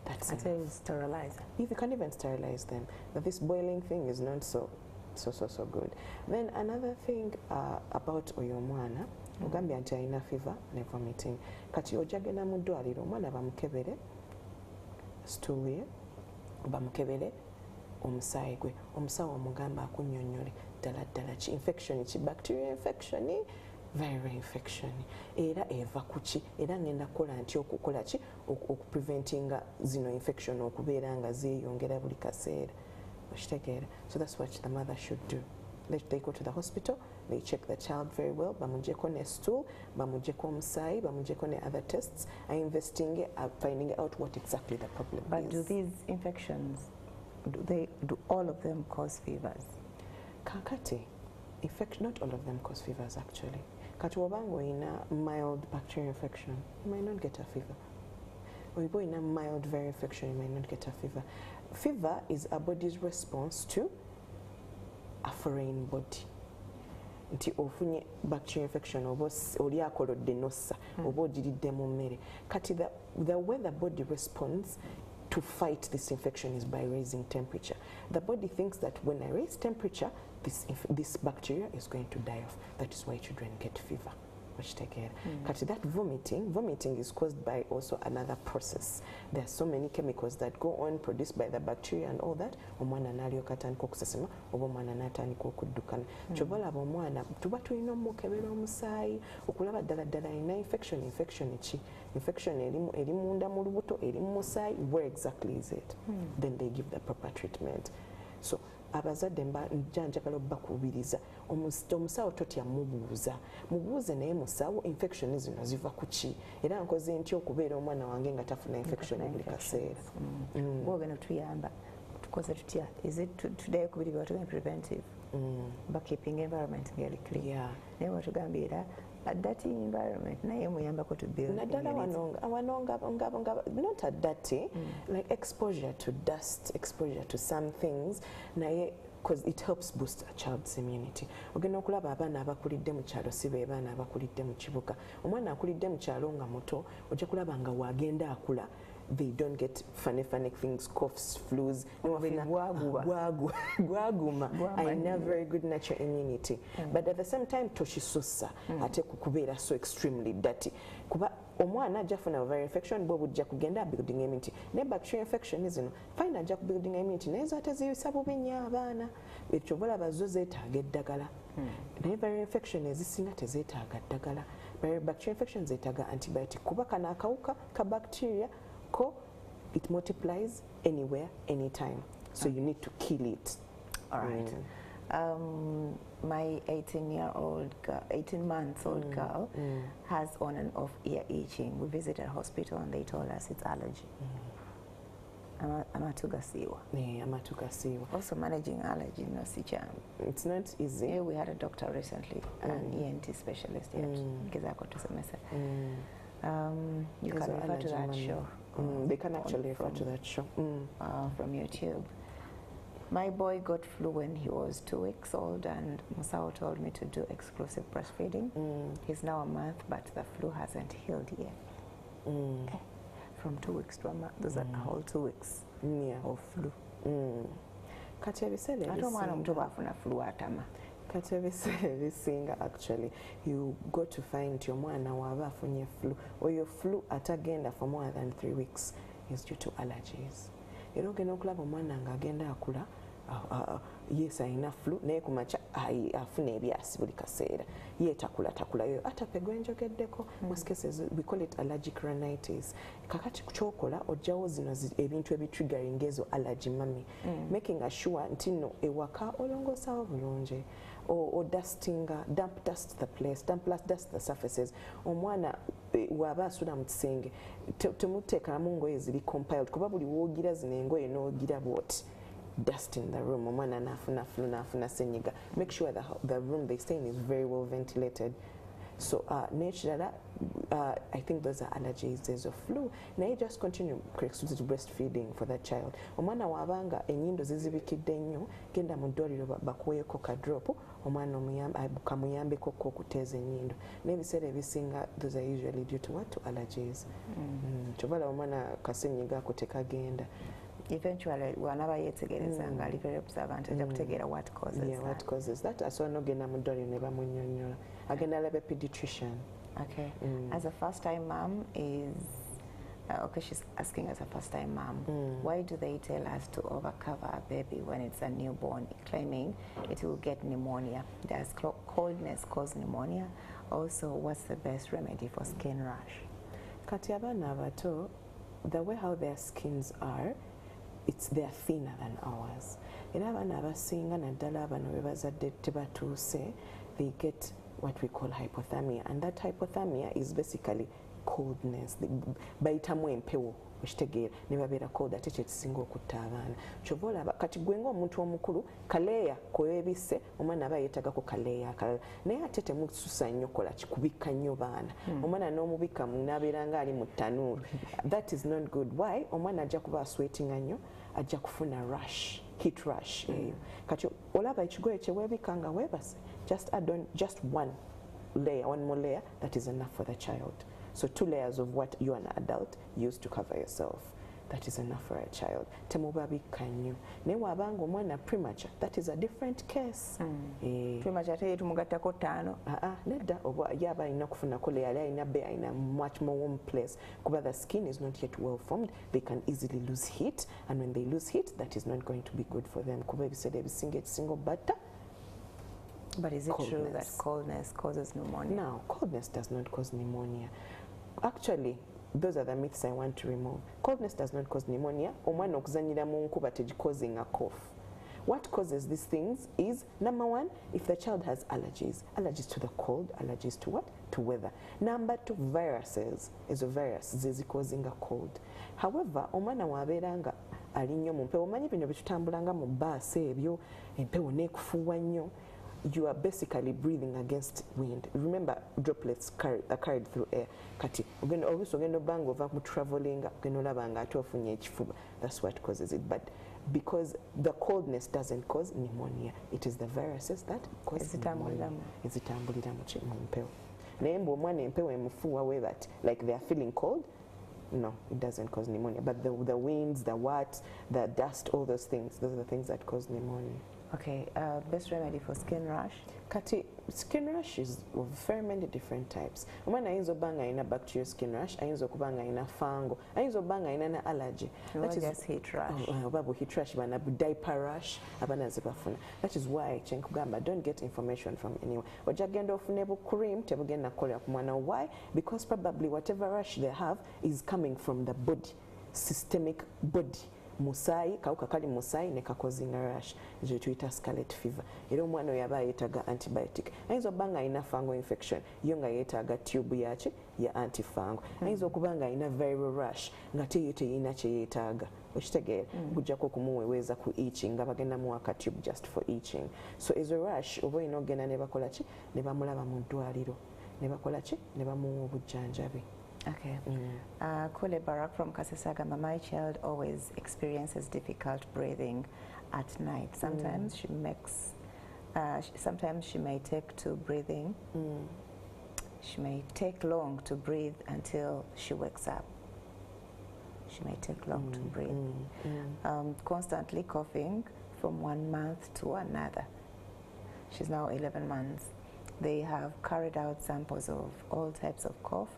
That's it. Sterilize. You can even sterilize them. But this boiling thing is not so good. Then another thing about oyo mwana, ogambye nti alina fever ne vomiting. Kati ojagenda mu ddwaliro omwana bamukebere stool ye, bamukebere omusaayi gwe, omusawo omugamba akunnyonnyole ddala ki infection ki bacteria infection viral infection era eva kuki era ngenda kukola nti okukola ki okupreventinga zino infection okubeera nga zeeyongera buli kaseera okitegeera. So that's what the mother should do. They go to the hospital, they check the child very well, bamujeko ne stool, bamujeko omusaayi, bamujeko ne other tests, finding out what exactly the problem is. But do these infections do all of them cause fevers? Kakati, not all of them cause fevers actually. Kati wabanga ina mild bacterial infection, you might not get a fever. Or if in a mild viral infection, you might not get a fever. Fever is a body's response to a foreign body. Nti ofunye bacterial infection oba oli akolodde nossa oba ogiridde mu mmere. Kati the way the body responds to fight this infection is by raising temperature. The body thinks that when I raise temperature, this bacteria is going to die off. That is why children get fever. Kati that vomiting is caused by also another process. There are so many chemicals that go on produced by the bacteria and all that. Omwana n'alyoka atandika okusesema oba omwana n'atandika okuddukana. Kyova olaba omwana tuba tulina omukebera omusaayi okulaba ddala alina infection ki? Infection eri munda mu lubuto eri mu musaayi. Where exactly is it? Then they give the proper treatment. So abazadde njagala obbakubiriza omusawo totya mubuuze naye musawo infection zino ziva ku ki era nkoze ntya okubeera omwana wange nga tafuna infection buli kaseera gwogenda tuyamba tukoze tutya is it today kubiri batugamba preventive but keeping environment very clear naye watugambye era a dirty environment naye muyambako to build naddala not a dirty like exposure to dust, exposure to some things naye because it helps boost a child's immunity. Ogenda okulaba abaana abakulidde mu kyalo si be baana abakulidde mu kibuga. Omwana akulidde mu kyalo nga muto ojja kulaba nga waagenda akula they don't get funny things, coughs, flus. Gwaguma. I have very good natural immunity. But at the same time, toshisusa ate kukubeera so extremely dirty. Kuba omwana ajja kufuna viral infection bwe bujja kugenda building immunity. Ne bacterial infection zino fine ajja ku building immunity naye zo ataziyisa bubi nnyo abaana. Ekyo bulaba zo zeetaaga eddagala. Naye viral infection ezisinga tezeetaaga ddagala. Bacterial infection zeetaaga antibiotic. Kuba kana akawuka ka bacteria it multiplies anywhere, anytime. So you need to kill it. All right. My 18-month-old girl has on and off ear itching. We visited a hospital and they told us it's allergy. Amatugasiwa. Yeah, amatugasiwa. Also managing allergy, no sicham. It's not easy. Yeah, we had a doctor recently, an ENT specialist here. You can refer to that show. They can actually refer to that show. From YouTube. My boy got flu when he was 2 weeks old and Musao told me to do exclusive breastfeeding. He's now a month, but the flu hasn't healed yet. Okay. From 2 weeks to a month, those are a whole 2 weeks of flu. Kati ebiseera ebisinga actually you go to find your mwana waaba afunye flu or your flu atagenda for more than 3 weeks is due to allergies. Era ogenda okulaba omwana nga agenda akula yes alina flu naye kumakya afuna ebyasi buli kaseera ye takulayo atape gwenjogeddeko most cases we call it allergic rhinitis. Kakati kyokola ojjawo zino ebintu ebitriggering ezo allergy mami making sure nti no ewaka olongoosawo bulungi or dusting, damp dust the place, dust the surfaces. Omwana waba asula mu kisenge temuteekamu ngoye ziri compiled kuba buli woogira zino engoye n'ogira bwoti dust in the room. Omwana nafuna flu nafuna senyiga. Make sure the room they stay in is very well ventilated. So naturally, I think those are allergies. There's a flu. Now you just continue exclusive breastfeeding for that child. Omwana wabanga enyindo zizibikidde nnyo genda mu ddwaliro bakuweeko ka drop omwana kamuyambeko okuteeza enyindo. N'ebiseera ebisinga those are usually due to what? To allergies. Kyobala omwana kasenyiga ako tekagenda. Eventually, wanaba yetegereza nga ali very observant ajja kutegeera what causes that. Yeah, what causes that. Asobola n'ogenda mu ddwaliro ne bamunnyonnyola. Agenda alaba pediatrician. Okay. As a first-time mom is, okay, she's asking as a first-time mom, why do they tell us to overcover a baby when it's a newborn, claiming it will get pneumonia? Does coldness cause pneumonia? Also, what's the best remedy for skin rash? Kati abaana abato, the way how their skins are, they're thinner than ours. Era abaana abasinga naddala abano be bazadde tebatuuse, they get what we call hypothermia, and that hypothermia is basically coldness. Bayitamu empewo okitegeera ne babeera cold ate kyekisinga okutta abaana kyova olaba kati gwe ng'omuntu omukulu kaleeya kwebisse omwana aba yeetagako kaleeya akalala naye ate temususa nnyo kola kikubikka nnyo baana omwana n'omubikka n'abeera nga ali mu ttanuuru that is not good why omwana ajja kuba aswetinga nnyo ajja kufuna rush heat rush eyo kati olaba ekigoye kye weebika nga weebase just add on just one more layer that is enough for the child so 2 layers of what you an adult use to cover yourself that is enough for a child temubabikka nnyo naye waabanga omwana premature that is a different case premature ate tumugattako 5 nedda oba yaba alina kufunako layer alina be alina much more warm place kuba the skin is not yet well formed they can easily lose heat and when they lose heat that is not going to be good for them kuba ebiseera ebisinga ekisinga batta. But is it true that coldness causes pneumonia? No, coldness does not cause pneumonia. Actually, those are the myths I want to remove. Coldness does not cause pneumonia. Omwana okuzanyira mu nkuba causing a cough. What causes these things is, number 1, if the child has allergies. Allergies to the cold, allergies to what? To weather. Number 2, viruses. Ezo virus zizi causing a cold. However, omwana wabeera nga ali nnyo mu mpewo. Omanyi bino bitutambulanga mu bbaasi ebyo, empewo n'ekufuuwa nnyo. You are basically breathing against wind. Remember, droplets are carried through air. Kati, obviously, ogenda obanga ova mu traveling, ogenda olaba nga ate ofunye ekifuba. That's what causes it. But because the coldness doesn't cause pneumonia, it is the viruses that cause pneumonia. Ezitambulira mu mpewo. Naye mbu omwana empewo emufuuwa way that, like they are feeling cold, no, it doesn't cause pneumonia. But the winds, the what, the dust, all those things are the things that cause pneumonia. Okay, best remedy for skin rash? Kati, skin rash is of very many different types. Omwana ayinza obanga alina bacterial skin rash, ayinza okubanga alina fungal, ayinza obanga alina na allergy. That is just heat rash. Oba heat rash, bana diaper rash, abana zibafuna. That is why chenkugamba, don't get information from anyone. Ojja genda ofune bu cream, tebugenda kukolera ku mwana. Why? Because probably whatever rash they have is coming from the body, systemic body. Musai, kawuka kali musai ne kakozinga rash ekyo tuyita scarlet fever era omwana oyo aba yeetaaga antibiotic ayinza obanga alina fungal infection yo nga yeetaaga tube yaki ya antifungal ayinza okuba nga alina viral rash nga teyo teyina kye yeetaaga okitegeera kujjako okumuweweeza ku itching nga bagenda muwa ka tube just for itching so ezo rash oba olina ogenda ne bakola ki ne bamulaba mu ddwaliro ne bakola ki ne bamuwa obujjanjabi. Okay. Kule Barak from Kasisagama, my child always experiences difficult breathing at night. Sometimes she makes, sometimes she may take to breathing. She may take long to breathe until she wakes up. She may take long to breathe. Constantly coughing from 1 month to another. She's now 11 months. They have carried out samples of all types of cough.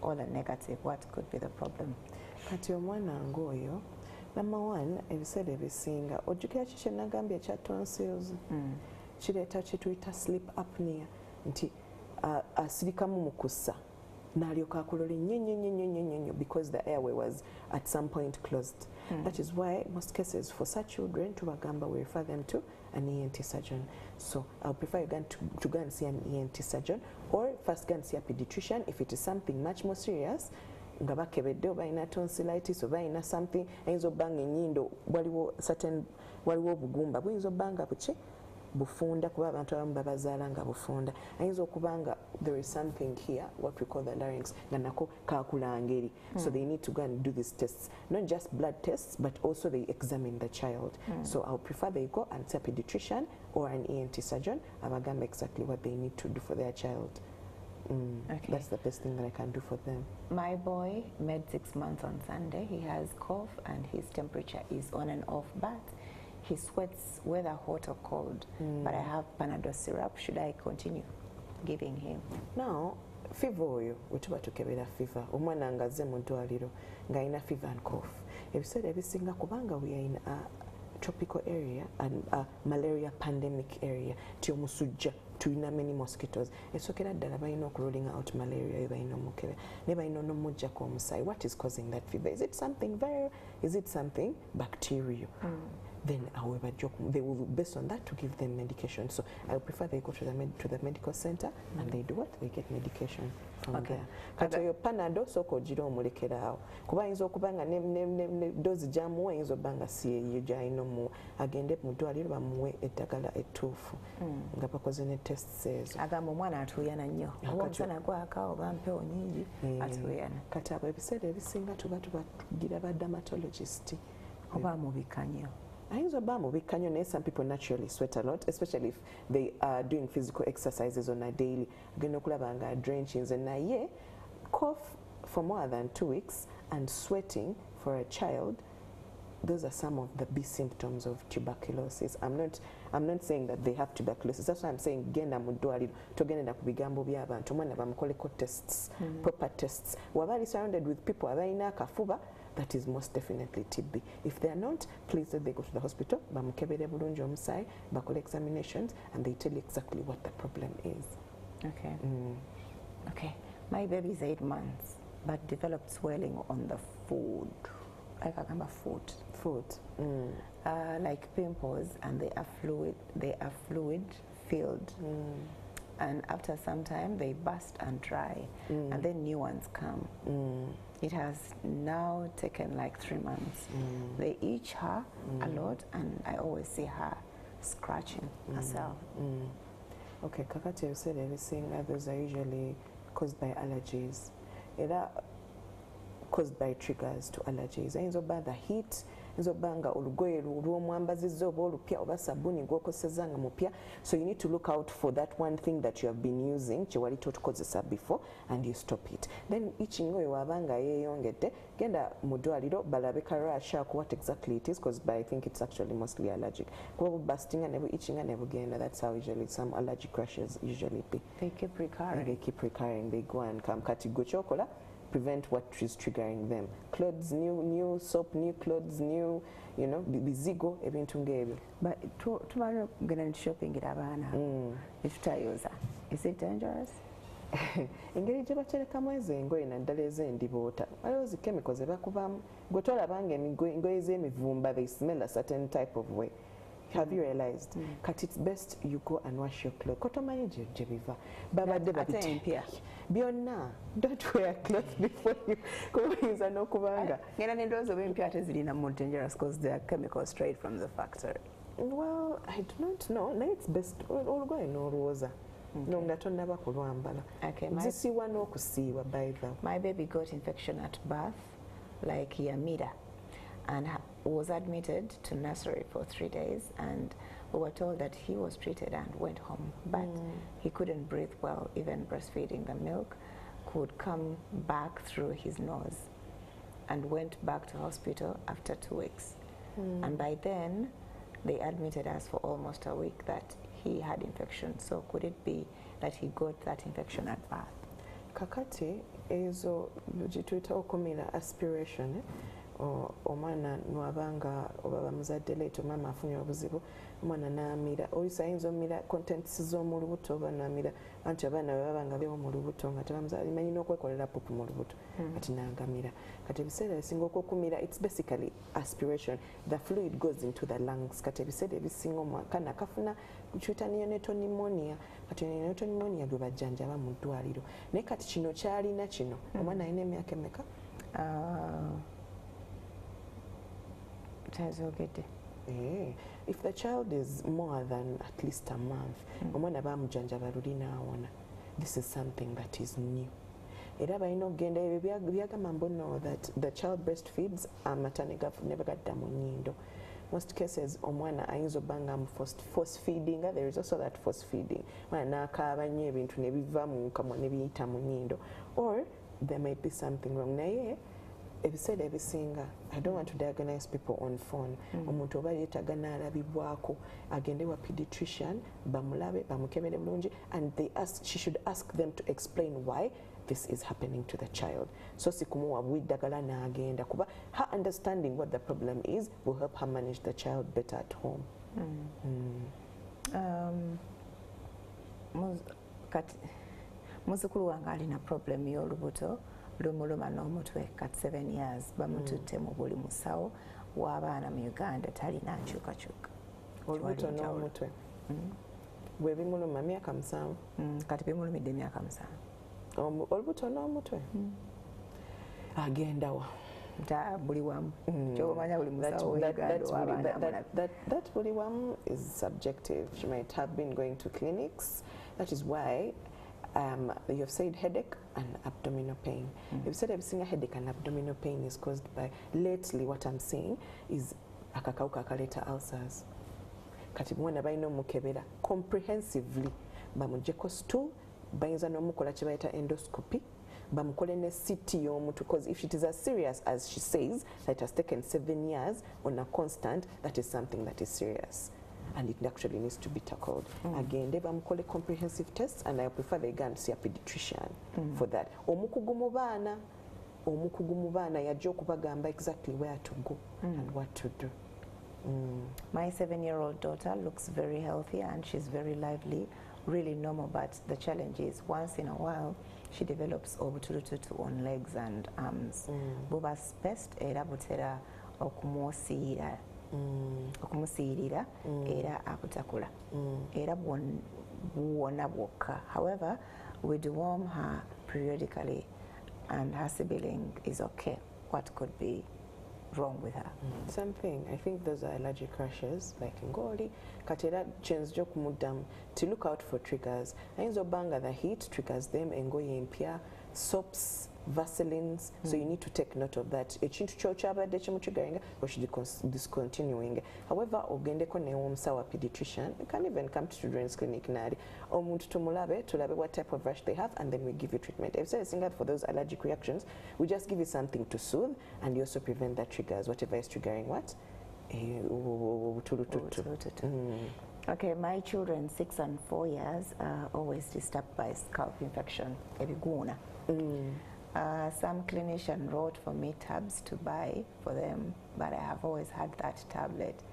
All are negative. What could be the problem? Kati omwana ngoyo number 1 ebiseera ebisinga ojjukira ki kye nagambye ekya tonsils kireeta kituyita sleep apnea nti asirikamu mu kussa n'alyoka akulole nnyo because the airway was at some point closed. That is why most cases for such children tubagamba we refer them to an ENT surgeon. So I'll prefer you to go and see an ENT surgeon or first go and see a pediatrician if it is something much more serious. Nga bakebedde oba alina tonsillitis oba alina something ayinza obbanga ennyindo waliwo obugumba buyinza obbanga buki bufunda kuba abantu abamu babazaala nga bufunda ayinza okuba nga there is something here what we call the larynx nga nako kakulangeri so they need to go and do these tests not just blood tests but also they examine the child so I'll prefer they go and see a pediatrician or an ENT surgeon abagamba exactly what they need to do for their child. Okay. That's the best thing that I can do for them. My boy made 6 months on Sunday. He has cough and his temperature is on and off, but he sweats whether hot or cold. But I have Panadol syrup. Should I continue giving him? Now, fever oyo wetuba tukebera fever omwana nga azze mu ddwaliro ng'alina fever and cough ebiseera ebisinga kubanga we are in a tropical area and a malaria pandemic area ti omusujja tulina many mosquitoes esokera ddala balina okuruling out malaria eyo balina omukebe ne balina n'omuggyako omusaayi. What is causing that fever? Is it something viral? Is it something bacterial? then they will, based on that, to give them medication. So I would prefer they go to the medical center and they do what? They get medication from there. Kati oyo Panado soko ojira omulekera awo. Kuba ayinza okuba nga ne dose gy'amuwa ayinza obba nga si eyo gy'alina omuwa. Agende mu ddwaliro bamuwe eddagala ettuufu nga bakoze ne tests ezo. Agamba omwana atuuyana nnyo. Oba omusana gwaka oba mpewo nnyingi atuuyana. Kati abo ebiseera ebisinga tuba tubagira ba dermatologist. Oba mubikka nnyo. Some people naturally sweat a lot, especially if they are doing physical exercises on a daily. Drenchings and cough for more than 2 weeks and sweating for a child. Those are some of the big symptoms of tuberculosis. I'm not saying that they have tuberculosis. That's why I'm saying genda mudwaliro togenda ku bigambo by'abantu omwana bamukoleko tests, proper tests. Wabali surrounded with people abalina akafuba, that is most definitely TB. If they are not, please let they go to the hospital, bamukebere bulungi omusaayi, bakole examinations, and they tell you exactly what the problem is. Okay. Okay. My baby is 8 months, but developed swelling on the food. Like I remember food. Like pimples, and they are fluid filled. And after some time they burst and dry, and then new ones come. It has now taken like 3 months. They itch her a lot, and I always see her scratching herself. Okay, kakati you said everything. Others are usually caused by allergies. Either caused by triggers to allergies. Ayinza obba the heat, ayinza obba nga olugoye lw'omwambazizza oba olupya oba sabbuuni gw'okosezza nga mupya. So you need to look out for that one thing that you have been using kye wali totukozesa before, and you stop it. Then itching oyo waba nga yeeyongedde, genda mu ddwaliro balabe ka rash ako what exactly it is, because I think it's actually mostly allergic. Kuba busting and itching and bugenda, that's how usually some allergic rashes usually be. They keep recurring. And they keep recurring. They go and come. Kati gwe kyokola prevent what is triggering them. Clothes, new soap, new clothes, new, bizigo, ebintu ng'ebyo. But tomorrow gonna shopping at Abana. Is it dangerous? Engeri gye baterekamu ezo engoye naddala ez'endiboota waliwo zi chemicals ebakubamu gwe tolabanga engoye z'emivumba they smell a certain type of way. Have you realized? Kati it's best you go and wash your clothes. Kotomanyi gye biva babadde babitya byonna. Don't wear clothes before you kuyinza n'okubanga ngenda n'endowooza oba empya ate zirina more dangerous because they are chemicals straight from the factory. Well, I do not know. Naye it's best olugoye n'olwoza nga tonnaba kulwambala. Zisiiwa n'okusiiwa by the way. My baby got infection at birth like Yamida, and was admitted to nursery for 3 days, and we were told that he was treated and went home, but he couldn't breathe well. Even breastfeeding, the milk could come back through his nose, and went back to hospital after 2 weeks. And by then they admitted us for almost a week that he had infection. So could it be that he got that infection at birth? Kakati ezo gituyita okumira aspiration. Omwana nwabanga oba bamuzadde leeta omama afunye obuzibu omwana n'amira oyisa ayinza omira contents z'omu lubuto oba n'amira anti abaana bwe baba nga beewo mu lubuto nga tebamumanyi n'okwekolera pupu mu lubuto kati n'agamira kati ebiseera ebisinga okwokumira it's basically aspiration. The fluid goes into the lungs. Kati ebiseera ebisinga omwana kafuna kuyita neonatal pneumonia. Kati neonatal pneumonia gwe bajjanjaba mu ddwaliro naye kati kino kyalina kino omwana alina emyaka emeka? If the child is more than at least a month, omwana bamujjanjaba luli n'awona. This is something that is new. Era balina okugenda ebyo byagamba mbono that the child breastfeeds amata ne bagadda mu nnyindo. Most cases omwana ayinza obba nga force feeding. There is also that force feeding. Omwana n'akaaba nnyo ebintu ne biva mu kamwa ne biyita mu nnyindo. Or there might be something wrong. Naye ebiseera ebisinga, I don't want to diagnose people on phone. Omuntu oba yeetaaga n'alabibwako agende wa pediatrician bamulabe bamukebere bulungi, and she should ask them to explain why this is happening to the child. So si kumuwa bw'eddagala n'agenda kuba her understanding what the problem is will help her manage the child better at home. Muzukulu wange alina problem y'olubuto lumuluma n'omutwe kat 7 years bamututte mu buli musawo w'abaana mu Uganda talina nkyukakyuka. Olubuto n'omutwe bwe bimuluma myaka 7 kati bimulumidde emyaka 7. Olubuto n'omutwe agenda wa buli wamu kyomanya buli musawo w'Uganda that buli wamu is subjective. She might have been going to clinics. That is why you have said headache and abdominal pain. You've said every single headache and abdominal pain is caused by, lately what I'm seeing is akakawuka akaleta ulcers. Kati mwana balina omukebera comprehensively bamuggyeko stool bayinza n'omukola kye bayita endoscopy bamukole ne CT y'omutwe, because if it is as serious as she says that it has taken 7 years on a constant, that is something that is serious and it actually needs to be tackled. Again, they bamukole comprehensive tests, and I prefer they go and see a pediatrician for that. Omukugu mu baana yajja okubagamba exactly where to go and what to do. My 7-year-old daughter looks very healthy and she's very lively, really normal, but the challenge is once in a while she develops obuturututu on legs and arms. Buba spaced era butera okumusiyirira era akutakula era buwona bwokka. However, we deworm her periodically and her sibling is okay. What could be wrong with her? Same thing. I think those are allergic rashes like ngoli katera chens jo kumudam to look out for triggers. Ayinza obanga the heat triggers them, engoye empya, soaps, Vaselines, so you need to take note of that. Ekintu ky'okyabadde kimutriggeringa or should discontinuing. However, ogendeko ne omusawo pediatrician, you can even come to children's clinic nali omuntu tulabe what type of rash they have, and then we give you treatment. If it's single for those allergic reactions, we just give you something to soothe and you also prevent the triggers, whatever is triggering what. Okay, my children 6 and 4 years are always disturbed by scalp infection, ebiguna. Some clinician wrote for me tabs to buy for them, but I have always had that tablet.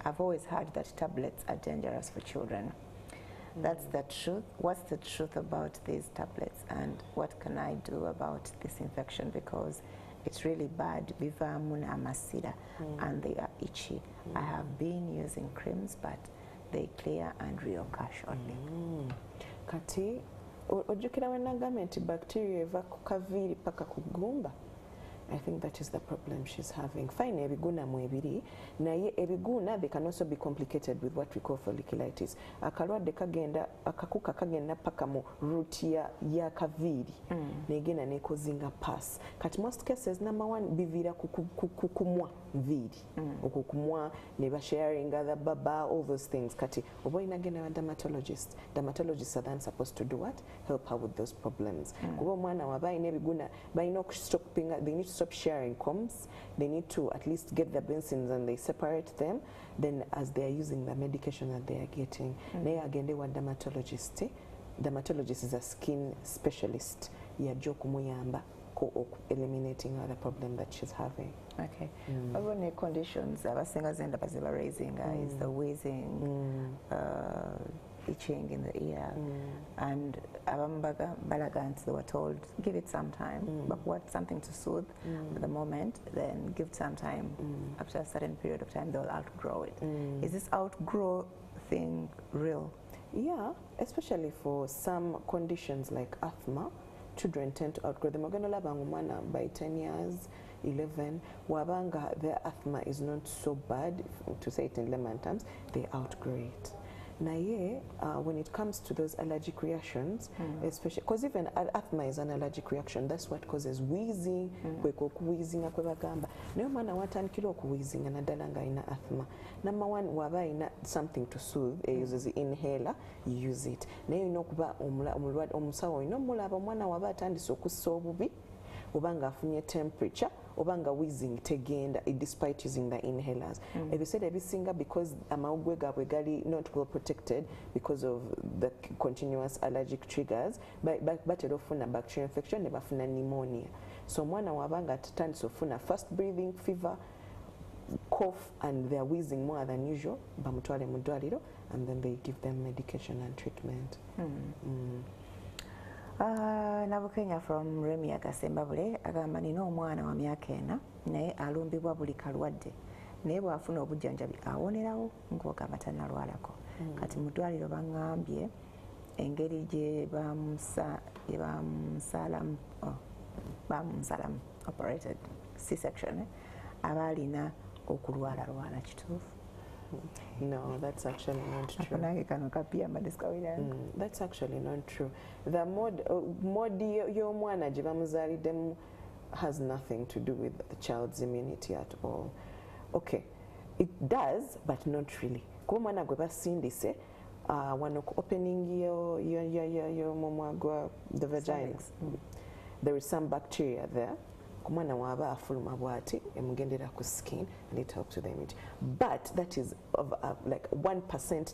I've always heard that tablets are dangerous for children. That's the truth. What's the truth about these tablets, and what can I do about this infection? Because it's really bad. Bivamuna amasira, and they are itchy. I have been using creams, but they clear and reoccur shortly. Kati ojjukira we nagambye nti bacteria eva ku kaviiri paka ku ggumba. I think that is the problem she's having. Fine, ebiguna mu ebiri, naye ebiguna they can also be complicated with what we call folliculitis. Akalwadde kagenda, akakuka kagenda paka mu root ya kaviiri negenda nekozinga pass. Kati most cases number one bivira kukumwa viiri okukumwa ne ba sharing other baba, all those things. Kati oba inagenda wa dermatologists are then supposed to do what? Help her with those problems. Kuba omwana waba ine ebiguna bayina okustopinga, they need to stop sharing combs. They need to at least get the benzins and they separate them. Then as they are using the medication that they are getting, they agende wa dermatologist. Dermatologist is a skin specialist. Yajja okumuyamba eliminating other problem that she's having. Okay. Other conditions abasinga zenda baziba raising is the wheezing, itching in the ear, and balagants, they were told give it some time, but what something to soothe at the moment, then give it some time. After a certain period of time they'll outgrow it. Is this outgrow thing real? Yeah, especially for some conditions like asthma, children tend to outgrow them. By 10 years, 11, wabanga their asthma is not so bad, to say it in layman terms, they outgrow it. Naye, when it comes to those allergic reactions, especially because even asthma is an allergic reaction, that's what causes wheezing. Wheezing akwebagamba. Naye omwana watandikira okuwheezing naddala nga ina asthma. Number one, waba ina something to soothe, uses the inhaler, you use it. Naye olina okuba omusawo olina omulaba omwana waba atandise okussa obubi, obanga afunye temperature, obanga wheezing tegenda despite using the inhalers. Ebiseera ebisinga because amawugwe gaabwe gali not well protected because of the continuous allergic triggers, batera ofuna bacterial infection ne bafuna pneumonia. So omwana wabanga atandise ofuna fast breathing, fever, cough, and they are wheezing more than usual, bamutwale mu ddwaliro, and then they give them medication and treatment. Nabukeera from Remi Agasembabulle agamba nina omwana wa myaka 4 naye alumbibwa buli kalwadde naye bw'afuna obujjanjabi awonerawo ng'ogamba tannalwalako. Kati mu ddwaliro baŋŋambye engeri gye bamusalamu operated C-section aba alina okulwalalwala kituufu? No, that's actually not true. That's actually not true. The modi y'omwana gye bamuzaalidemu has nothing to do with the child's immunity at all. Okay, it does, but not really. Kuba omwana gwe basindise wano ku opening y'omumwa the vagina, there is some bacteria there. Kumwana waba afuluma bwati emugendera ku skin and it helps with the immunity, but that is of like 1%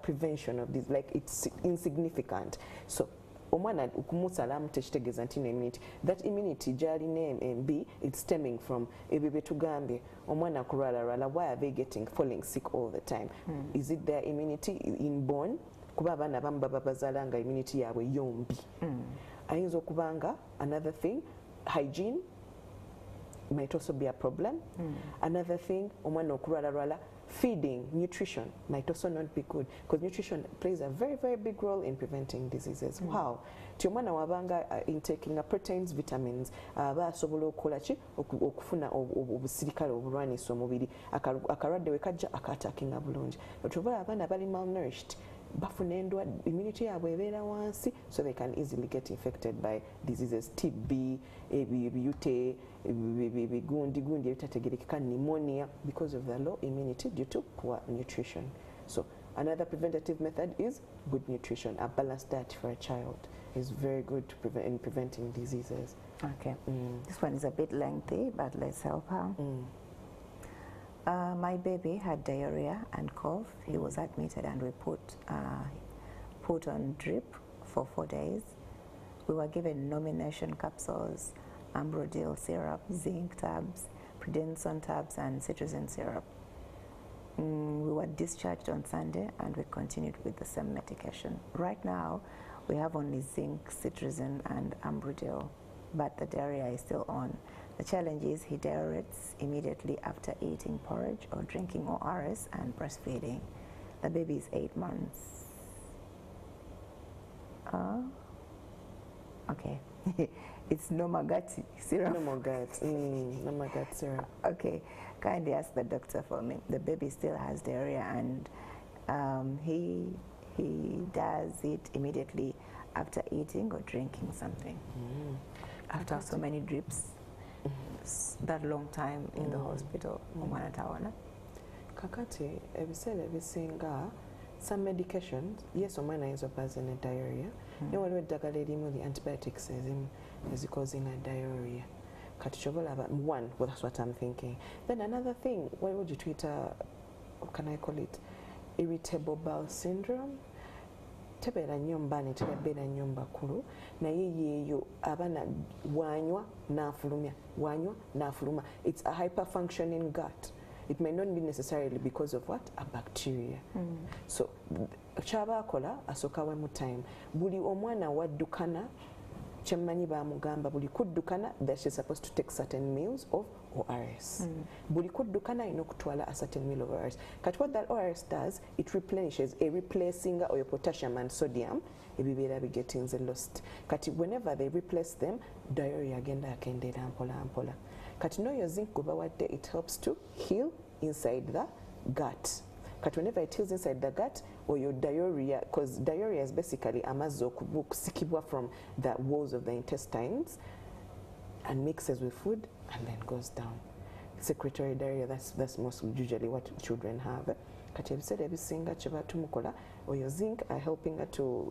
prevention of this, like it's insignificant. So omwana okumusalamu tekitegeeza nti immunity, that immunity gyalina embi, it's stemming from ebyo bye tugambye omwana kulwalalwala. Why are they falling sick all the time? Is it their immunity inborn? Kuba abaana abamu baba bazaala nga immunity yaabwe yombi. Ayinza okubanga another thing, hygiene might also be a problem. Another thing, omwana okulwalalwala, feeding, nutrition might also not be good, because nutrition plays a very, very big role in preventing diseases. How? Ti omwana wabanga intaking proteins, vitamins, aba asobola okukola ki okufuna obusirikale obulwanisa omubiri, akalwadde we kajja akatakinga bulungi. Otubola abaana bali malnourished, bafuna endwadde, immunity yaabwe ebeera wansi, so they can easily get infected by diseases, TB, ebiyute, ebigundi ebitategerekeka, pneumonia, because of the low immunity due to poor nutrition. So another preventative method is good nutrition. A balanced diet for a child is very good to in preventing diseases. Okay, this one is a bit lengthy, but let's help her. My baby had diarrhea and cough. He was admitted and we put on drip for 4 days. We were given nomination capsules, Ambrodil syrup, zinc tabs, prednisone tabs, and cetirizine syrup. We were discharged on Sunday and we continued with the same medication. Right now, we have only zinc, cetirizine, and Ambrodil, but the diarrhea is still on. The challenge is he diuretes immediately after eating porridge or drinking ORS and breastfeeding. The baby is 8 months. Okay. It's Nomagati syrup. Nomagati syrup. Okay. Kindly ask the doctor for me. The baby still has diarrhea and he does it immediately after eating or drinking something. After so many drips. That long time in the hospital, omwana tawana. Kakati ebiseera ebisinga some medications, yes, omwana ayinza okuba ne diarrhea, naye waliwo eddagala erimu the antibiotics ezimu causing a diarrhea. Kati kyobola one, well, that's what I'm thinking. Then another thing, what would you tweet, what can I call it, irritable bowel syndrome. Tebeera nnyo mbaana tebabeera nnyo mbakulu naye yeeyo abaana wanywa n'afuluma. It's a hyperfunctioning gut. It may not be necessarily because of what? A bacteria. So kyaba akola asooka wemu time. Buli omwana waddukana kyemmanyi baamugamba buli kuddukana that she's supposed to take certain meals of ORS. Buli kuddukana alina okutwala a certain meal of ORS. Kati what that ORS does, it replenishes, replacing your potassium and sodium, ebibeera bigetinze lost. Kati whenever they replace them, diarrhea agenda akendeera mpola. Kati n'oyo zinc gwe bawadde, it helps to heal inside the gut. Kati whenever it heals inside the gut, or your diarrhea, because diarrhea is basically amazzi okusikibwa from the walls of the intestines and mixes with food and then goes down. Secretory diarrhea, that's most usually what children have. Kati ebiseera ebisinga kye batumukola, oyo zinc are helping her to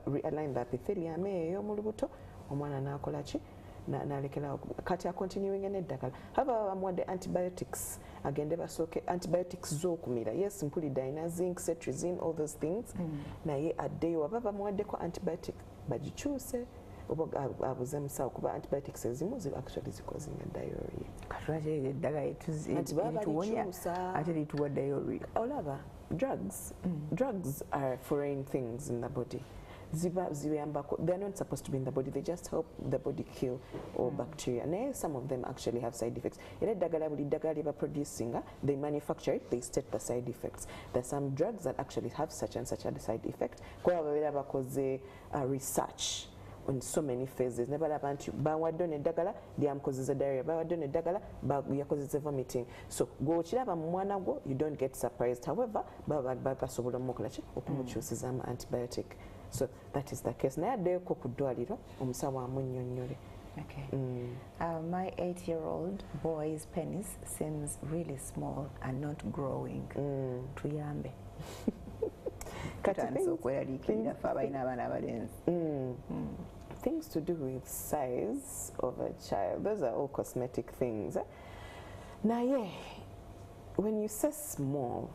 realign the epithelium ey'omu lubuto, omwana n'akola ki? Nalekera kati continuing n'eddagala. Haba bamuwadde antibiotics agende basooke antibiotics z'okumira. Yes, mpulidde alina zinc, cetirizine, all those things. Naye addeyo aba bamuwaddeko antibiotic bagikyuse oba abuze musawo kuba antibiotics ezimu actually causing a diarrhea. Katwate eddagala etuwonya ate lituwa diarrhea. Olaba drugs are foreign things in the body. they're not supposed to be in the body, they just help the body kill all bacteria. And some of them actually have side effects. Producing, they manufacture it, they state the side effects. There's some drugs that actually have such and such a side effect. Because research in so many phases. Never about you. Bawadone dagala, diam causes a diarrhea. Bawadone dagala, ya causes a vomiting. So go chilaba mwana go, you don't get surprised. However, basobola mokolachi okumuchusiza antibiotic. So that is the case. Na de ko kudwaliro omusawa amunnyonnyole. Okay. My 8-year-old boy's penis seems really small and not growing. Tuyambe. Things to do with size of a child, those are all cosmetic things. Now, yeah, when you say small,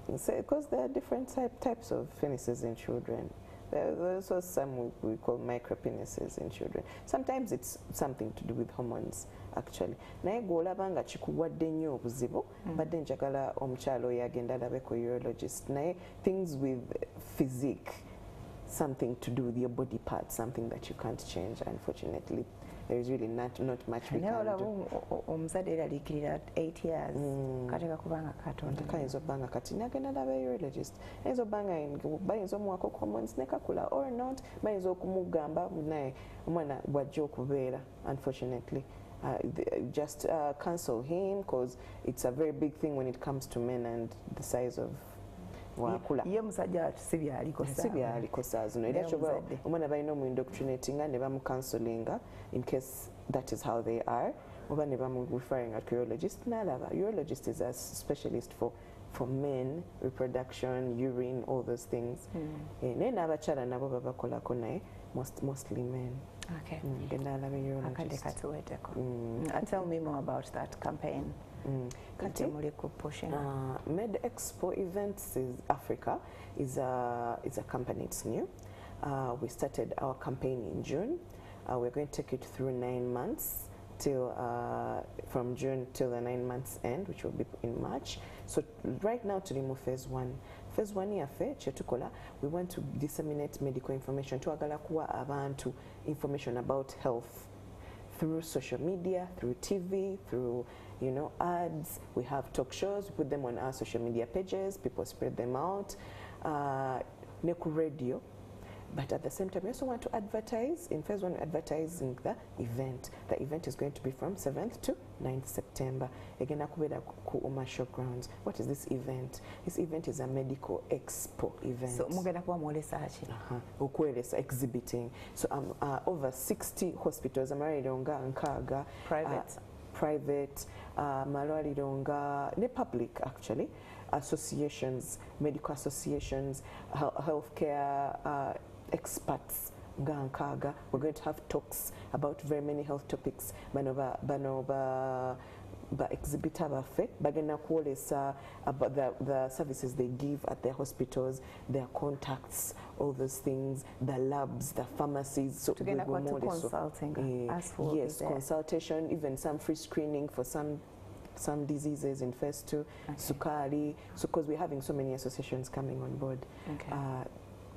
because there are different types of penises in children. There's also some we call micro penises in children. Sometimes it's something to do with hormones, actually. Naye gw'olabanga kikuwadde nnyo obuzibu badde njagala omukyalo yagenda alabe ku urologist. Naye things with physique, something to do with your body parts, something that you can't change, unfortunately. There is really not much we can do. Omuzadde eraliikirira 8 years kateka kubanga katonda kayinza obbanga kati nagenda laba urologist ayinza obbanga bayinza omuwako hormones nekakula or not bayinza okumugamba naye omwana bwajja okubeera. Unfortunately just cancel him because it's a very big thing when it comes to men and the size of wakula ye musajja sibyaliko saa zino era kyoba omwana balina omuindoctrinatinga ne bamucancellinga in case that is how they are oba ne referring at urologist. Nalaba urologist is a specialist for men, reproduction, urine, all those things. Naye n'abakyala nabo babakolako naye mostly men. Okay. Tell me more about that campaign. Med Expo Events Africa is a company, it's new. We started our campaign in June. We're going to take it through 9 months till from June till the 9 months end, which will be in March. So right now to remove phase 1. Phase 1 yafe chetukola, we want to disseminate medical information to kuwa abantu information about health through social media, through TV, through ads. We have talk shows, we put them on our social media pages, people spread them out. Neku radio. But at the same time, we also want to advertise. In phase 1, we're advertising the event. The event is going to be from 7th to 9th September. Again, Akubeda ku Omasho Grounds. What is this event? This event is a medical expo event. So, mugenda kuwa mwolesa hachi? Ukwelesa, exhibiting. So, over 60 hospitals. Amarironga, Nkaga. Private. Malwalironga, ne public actually. Associations, medical associations, healthcare experts. We're going to have talks about very many health topics. Banoba exhibitor bafe bagenda kuolesa about the services they give at their hospitals, their contacts, all those things, the labs, the pharmacies. So together consulting. Yes, consultation, even some free screening for some diseases in phase 2, sukari. So because we're having so many associations coming on board,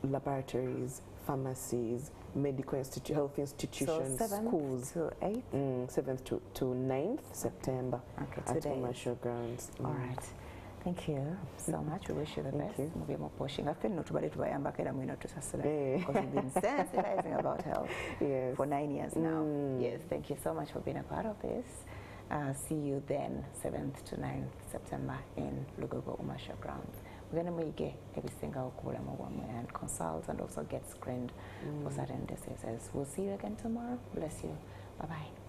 laboratories, pharmacies, medical health institutions, so 7th schools. To 8th? 7th to 9th September at Commercial Grounds. All right. Thank you so much. We wish you the best. Because you've been sensitizing about health for 9 years now. Yes, thank you so much for being a part of this. See you then, 7th to 9th September in Lugogo Umasha Grounds. We're going to every single and consult and also get screened for certain diseases. We'll see you again tomorrow. Bless you. Bye-bye.